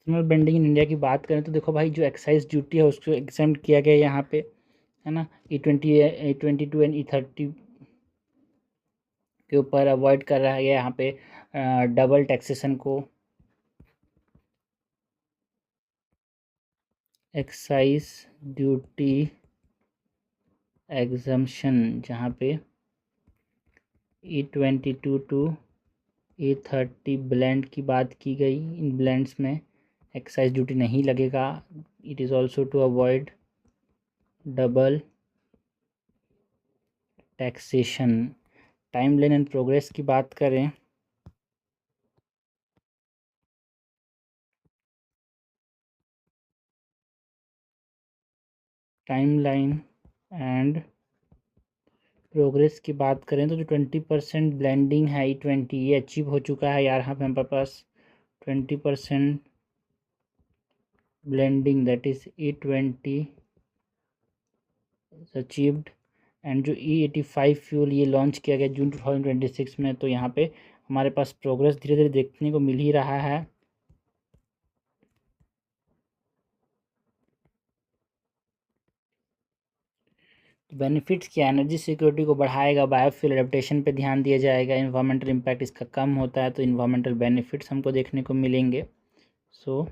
ethanol blending in India की बात करें तो देखो भाई, जो एक्साइज ड्यूटी है उसको एग्जेम्प्ट किया गया यहाँ पे, है ना। E22 एंड E30 के ऊपर अवॉइड कर रहा है यहाँ पे डबल टैक्सेशन को। एक्साइज ड्यूटी एग्जम्पशन जहाँ पे E22 टू E30 ब्लेंड की बात की गई, इन ब्लेंड्स में एक्साइज ड्यूटी नहीं लगेगा। It is also to avoid double taxation. Timeline and progress की बात करें टाइमलाइन एंड प्रोग्रेस की बात करें तो जो 20% ब्लेंडिंग है E20 ये अचीव हो चुका है यार। यहाँ पे हमारे पास 20% blending that is E20 achieved. And जो E85 फ्यूल ये लॉन्च किया गया जून 2026 में, तो यहाँ पे हमारे पास प्रोग्रेस धीरे धीरे देखने को मिल ही रहा है। तो बेनिफिट्स क्या, एनर्जी सिक्योरिटी को बढ़ाएगा, बायोफ्यूल एडेप्टेशन पे ध्यान दिया जाएगा, इन्वायरमेंटल इम्पैक्ट इसका कम होता है तो इन्वायरमेंटल बेनिफिट्स हमको देखने को मिलेंगे। सो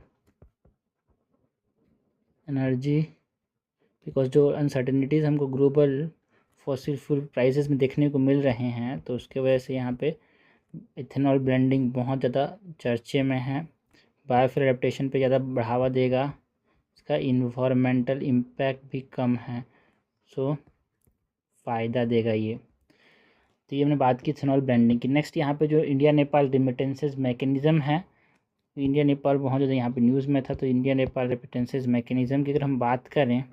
एनर्जी, बिकॉज जो अनसर्टेनिटीज़ हमको ग्लोबल फॉसिल फ्यूल प्राइसेस में देखने को मिल रहे हैं, तो उसके वजह से यहाँ पे इथेनॉल ब्लेंडिंग बहुत ज़्यादा चर्चे में है। बायोफ्यूल एडेप्टेशन पे ज़्यादा बढ़ावा देगा, इसका इन्वायरमेंटल इम्पैक्ट भी कम है, सो फ़ायदा देगा ये। तो ये हमने बात की इथेनॉल ब्लेंडिंग की। नेक्स्ट यहाँ पे जो इंडिया नेपाल रिमिटेंसेज मैकेनिज़्म है, इंडिया नेपाल बहुत ज़्यादा यहाँ पे न्यूज़ में था, तो इंडिया नेपाल रेमिटेंसेज मैकेनिज़्म की अगर हम बात करें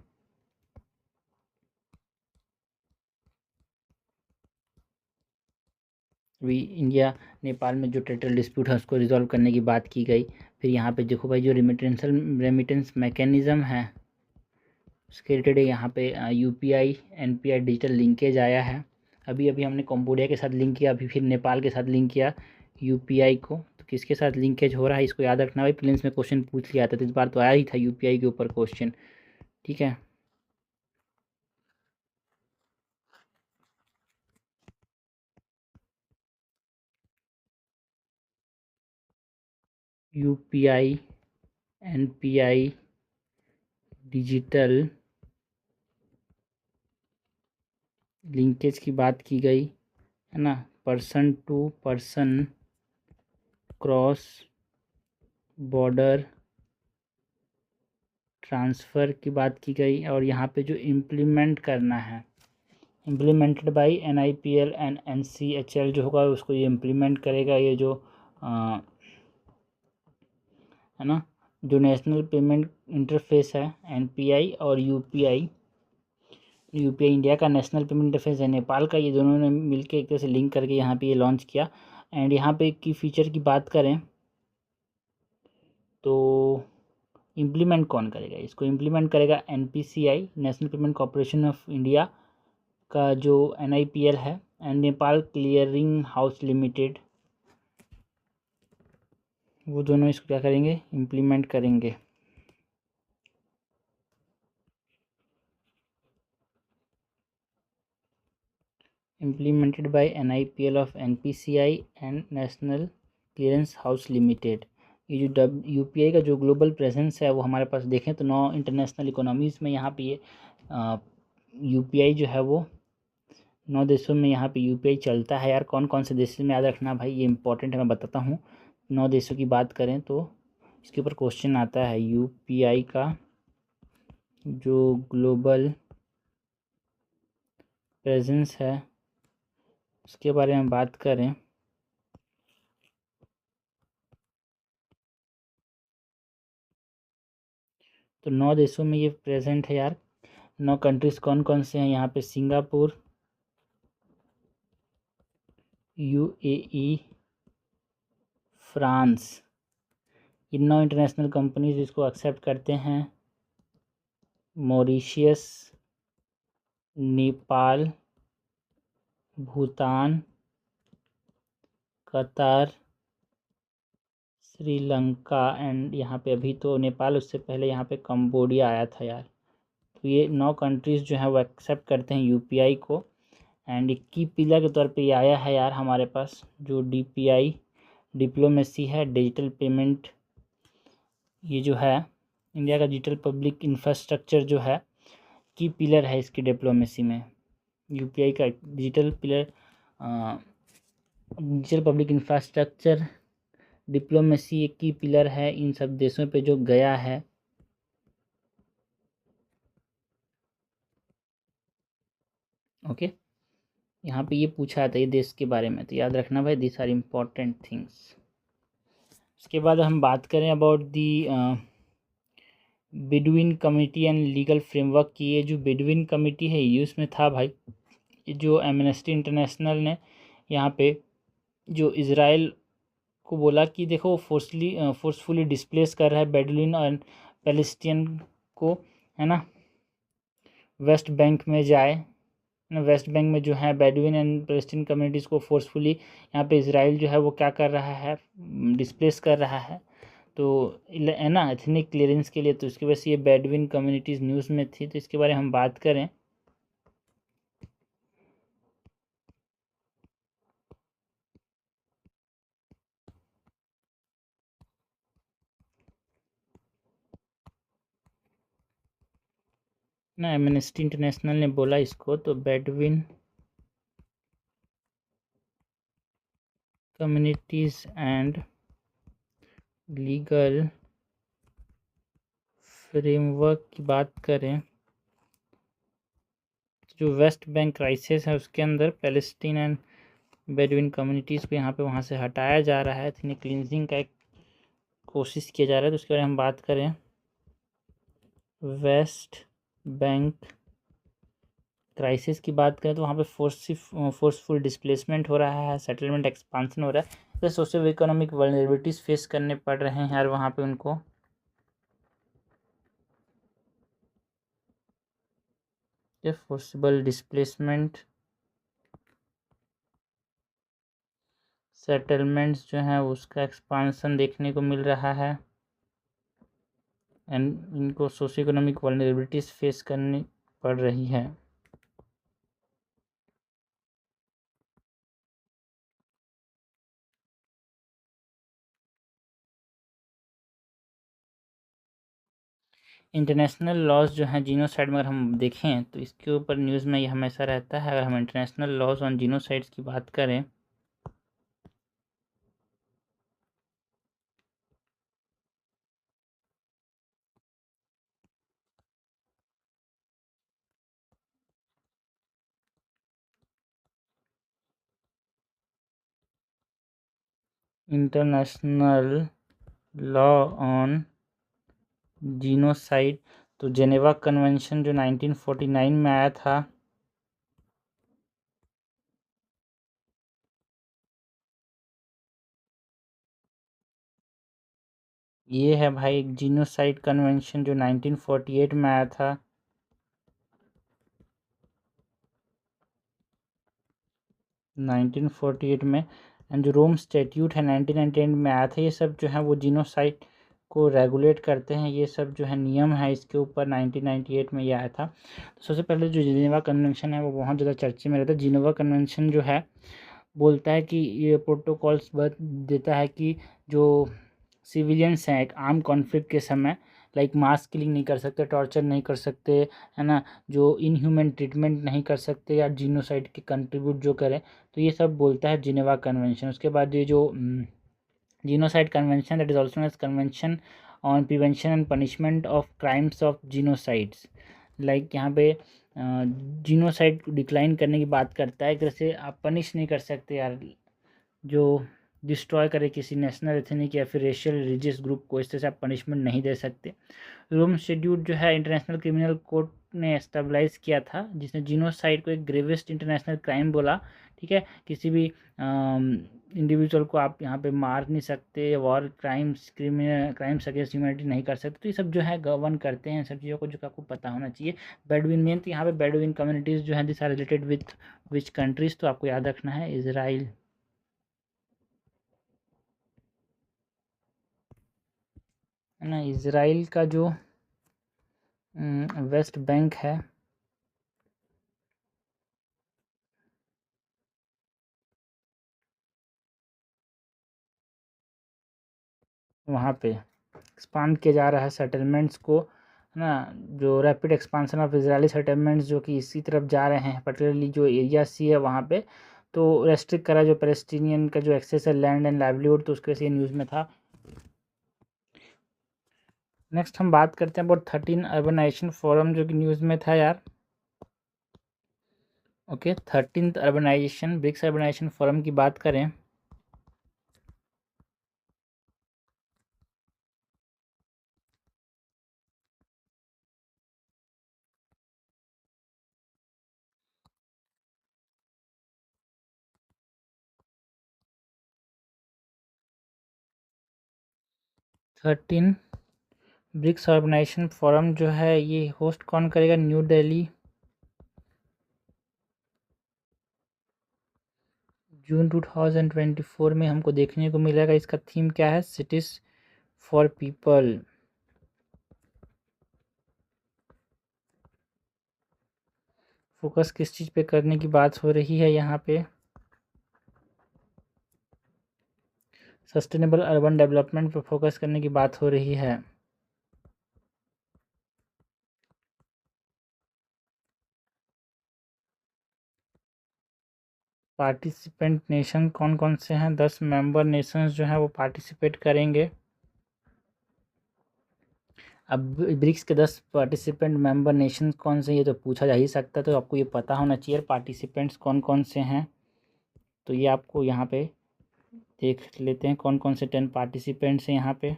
भी, इंडिया नेपाल में जो टेरिटोरियल डिस्प्यूट है उसको रिजॉल्व करने की बात की गई। फिर यहाँ पे देखो भाई, जो रेमिटेंस मैकेनिज़्म है उसके रिलेटेड यहाँ पे UPI NPI डिजिटल लिंकेज आया है। अभी अभी हमने कंबोडिया के साथ लिंक किया, अभी फिर नेपाल के साथ लिंक किया UPI को। तो किसके साथ लिंकेज हो रहा है इसको याद रखना भाई, प्रीलिम्स में क्वेश्चन पूछ लिया था, तो इस बार तो आया ही था UPI के ऊपर क्वेश्चन, ठीक है। UPI NPI डिजिटल लिंकेज की बात की गई है ना, person to person cross border transfer की बात की गई, और यहाँ पे जो इम्प्लीमेंट करना है, implemented by NIPL and NCHL जो होगा उसको ये इम्प्लीमेंट करेगा। ये जो है ना, जो नेशनल पेमेंट इंटरफेस है NPI और UPI इंडिया का नेशनल पेमेंट इंटरफेस है नेपाल का, ये दोनों ने मिलकर एक तरह से लिंक करके यहाँ पे ये लॉन्च किया। एंड यहाँ पे की फ़ीचर की बात करें तो इम्प्लीमेंट कौन करेगा, इसको इम्प्लीमेंट करेगा NPCI national payment corporation of India का जो NIPL है, and Nepal clearing house limited, वो दोनों इसको क्या करेंगे, इम्प्लीमेंट करेंगे। Implemented by NIPL of NPCI and national clearance house limited. ये जो UPI का जो ग्लोबल प्रेजेंस है वो हमारे पास देखें तो 9 इंटरनेशनल इकोनॉमीज़ में यहाँ पे ये UPI जो है वो 9 देशों में यहाँ पे UPI चलता है। यार कौन कौन से देशों में, याद रखना भाई, ये इंपॉर्टेंट है, मैं बताता हूँ। 9 देशों की बात करें तो इसके ऊपर क्वेश्चन आता है, UPI का जो ग्लोबल प्रेजेंस है उसके बारे में बात करें तो 9 देशों में ये प्रेजेंट है यार। 9 कंट्रीज़ कौन कौन से हैं यहाँ पे, सिंगापुर, UAE, फ्रांस, ये 9 इंटरनेशनल कंपनीज इसको एक्सेप्ट करते हैं। Mauritius, Nepal, Bhutan, Qatar, Sri Lanka, and यहाँ पे अभी तो नेपाल, उससे पहले यहाँ पे कंबोडिया आया था यार। तो ये 9 कंट्रीज़ जो हैं वो एक्सेप्ट करते हैं UPI को। एंड एक की पिलर के तौर पे ये आया है यार हमारे पास, जो DPI डिप्लोमेसी है, डिजिटल पेमेंट, ये जो है इंडिया का डिजिटल पब्लिक इंफ्रास्ट्रक्चर जो है की पिलर है इसकी डिप्लोमेसी में। UPI का digital pillar, digital public infrastructure diplomacy एक की पिलर है इन सब देशों पे जो गया है। ओके, यहाँ पे ये पूछा था ये देश के बारे में, तो याद रखना भाई, दिस आर इम्पोर्टेंट थिंग्स। उसके बाद हम बात करें about the Bedouin committee and legal framework की। ये जो बेडुइन कमिटी है ये उसमें था भाई, जो एमनेस्टी इंटरनेशनल ने यहाँ पे जो इज़राइल को बोला कि देखो फोर्सफुली डिस्प्लेस कर रहा है बेडुइन और पैलेस्टीन को, है ना, वेस्ट बैंक में जाए। वेस्ट बैंक में जो है बेडुइन एंड पैलेस्टीन कम्युनिटीज़ को फोर्सफुली यहाँ पे इज़राइल जो है वो क्या कर रहा है, डिस्प्लेस कर रहा है। तो है ना, एथनिक क्लियरेंस के लिए, तो इसकी वजह से ये बेडुइन कम्युनिटीज़ न्यूज़ में थी। तो इसके बारे में हम बात करें ना, एमनेस्टी इंटरनेशनल ने बोला इसको, तो Bedouin communities and legal framework की बात करें तो जो वेस्ट बैंक क्राइसिस है उसके अंदर पैलेस्टीन एंड बेडुइन कम्युनिटीज़ को यहाँ पे वहाँ से हटाया जा रहा है, एथनिक क्लींजिंग का एक कोशिश किया जा रहा है। तो उसके बारे में हम बात करें, वेस्ट बैंक क्राइसिस की बात करें तो वहाँ पे फोर्सफुल डिस्प्लेसमेंट हो रहा है, सेटलमेंट एक्सपांसन हो रहा है, तो सोशल इकोनॉमिक वल्नरेबिलिटीज़ फेस करने पड़ रहे हैं यार वहाँ पे उनको। फोर्सिबल डिस्प्लेसमेंट, सेटलमेंट्स जो हैं उसका एक्सपांसन देखने को मिल रहा है, एंड इनको सोशल इकोनॉमिक वल्नरेबिलिटीज़ फेस करनी पड़ रही है। इंटरनेशनल लॉज जो हैं जीनोसाइड में अगर हम देखें तो इसके ऊपर न्यूज़ में ये हमेशा रहता है। अगर हम इंटरनेशनल लॉज ऑन जीनोसाइड्स की बात करें इंटरनेशनल लॉ ऑन जीनोसाइड, तो जेनेवा कन्वेंशन जो 1949 में आया था, ये है भाई जीनोसाइड कन्वेंशन जो 1948 में आया था। 1948 में। एंड जो रोम स्टैट्यूट है 1998 में आया था। ये सब जो है वो जीनोसाइड को रेगुलेट करते हैं। ये सब जो है नियम है इसके ऊपर 1998 में ये आया था। तो सबसे पहले जो जिनेवा कन्वेंशन है वो बहुत ज़्यादा चर्चे में रहता है। जिनेवा कन्वेंशन जो है बोलता है कि ये प्रोटोकॉल्स देता है कि जो सिविलियंस हैं एक आर्म कॉन्फ्लिक्ट के समय लाइक मास किलिंग नहीं कर सकते, टॉर्चर नहीं कर सकते, है ना, जो इनह्यूमन ट्रीटमेंट नहीं कर सकते या जीनोसाइड के कंट्रीब्यूट जो करें, तो ये सब बोलता है जिनेवा कन्वेंशन। उसके बाद ये जो genocide convention that is also known as convention on prevention and punishment of crimes of genocides, like यहाँ पे जीनोसाइड को डिक्लाइन करने की बात करता है। एक तरह से आप पनिश नहीं कर सकते यार जो डिस्ट्रॉय करे किसी नेशनल एथनिक या फिर रेशियल रिलीजियस ग्रुप को, इस तरह से आप पनिशमेंट नहीं दे सकते। रोम शेड्यूल जो है इंटरनेशनल क्रिमिनल कोर्ट ने एस्टेब्लाइज किया था, जिसने जीनोसाइड को एक ग्रेवेस्ट इंटरनेशनल क्राइम बोला। ठीक है, किसी भी इंडिविजुअल को आप यहाँ पे मार नहीं सकते, war crimes, criminal crimes against humanity नहीं कर सकते। तो ये सब जो है गवर्न करते हैं सब चीज़ों को, जो आपको पता होना चाहिए। बेडुइन मेन, तो यहाँ पे बेडुइन कम्युनिटीज़ जो हैं this are related with which countries, तो आपको याद रखना है इजराइल, है ना, इजराइल का जो वेस्ट बैंक है वहाँ पे एक्सपांड किया जा रहा है सेटलमेंट्स को, है ना, जो rapid expansion of Israeli settlements जो कि इसी तरफ जा रहे हैं, पर्टिकुलरली जो एरिया सी है वहाँ पे, तो रेस्ट्रिक्ट करा जो पैलेस्टीनियन का जो एक्सेस है लैंड एंड लाइवलीहुड, तो उसके वजह से न्यूज़ में था। नेक्स्ट हम बात करते हैं अबाउट 13 अर्बनाइजेशन फोरम जो कि न्यूज़ में था यार। Okay, 13th urbanisation BRICS urbanisation forum की बात करें 13 ब्रिक्स ऑर्गेनाइजेशन फोरम जो है ये होस्ट कौन करेगा, न्यू दिल्ली, जून 2024 में हमको देखने को मिलेगा। इसका थीम क्या है, सिटीज फॉर पीपल। फोकस किस चीज़ पे करने की बात हो रही है यहाँ पे, सस्टेनेबल अर्बन डेवलपमेंट पे फोकस करने की बात हो रही है। पार्टिसिपेंट नेशन कौन कौन से हैं, 10 मेंबर नेशंस जो हैं वो पार्टिसिपेट करेंगे। अब ब्रिक्स के 10 पार्टिसिपेंट मेंबर नेशन कौन से, ये तो पूछा जा ही सकता है, तो आपको ये पता होना चाहिए पार्टिसिपेंट्स कौन कौन से हैं। तो ये आपको यहाँ पे देख लेते हैं कौन कौन से 10 पार्टिसिपेंट्स हैं यहाँ पे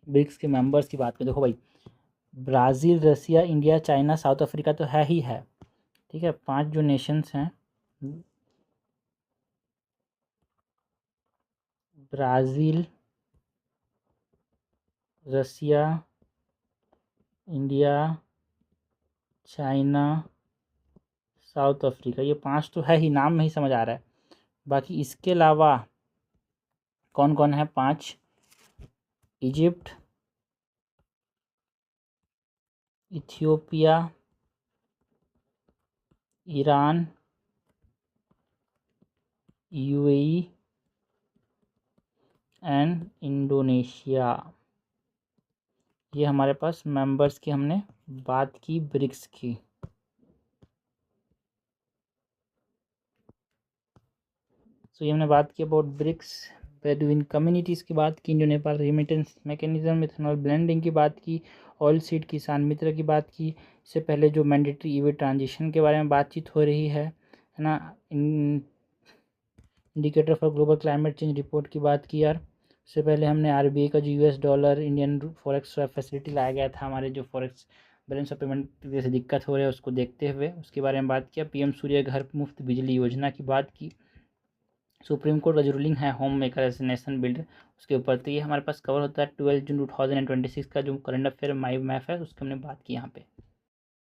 ब्रिक्स के मेंबर्स की बात करें। देखो भाई, ब्राज़ील, रसिया, इंडिया, चाइना, साउथ अफ्रीका तो है ही है। ठीक है, 5 जो नेशंस हैं, ब्राज़ील, रसिया, इंडिया, चाइना, साउथ अफ्रीका, ये 5 तो है ही, नाम में ही समझ आ रहा है। बाकी इसके अलावा कौन कौन है 5, Egypt, Ethiopia, Iran, UAE and Indonesia. ये हमारे पास मेंबर्स की हमने बात की, ब्रिक्स की। सो ये हमने बात की अबाउट ब्रिक्स। बेडुइन कम्युनिटीज़ की बात की, जो Nepal remittance mechanism, ethanol blending की बात की, ऑयल सीड किसान मित्र की बात की। इससे पहले जो मैंडेटरी ईवी ट्रांजिशन के बारे में बातचीत हो रही है ना। Indicator for global climate change report की बात की यार। उससे पहले हमने आरबीआई का जो US dollar Indian forex swap facility लाया गया था, हमारे जो फॉरेक्स बैलेंस ऑफ पेमेंट की वजह से दिक्कत हो रही है उसको देखते हुए, उसके बारे में बात किया। पीएम सूर्य घर मुफ्त बिजली योजना की बात की। सुप्रीम कोर्ट का जो रूलिंग है home maker as nation builder, उसके ऊपर। तो ये हमारे पास कवर होता है 12 जून 2026 का जो करंट अफेयर माई मैप है, उसकी हमने बात की यहाँ पे।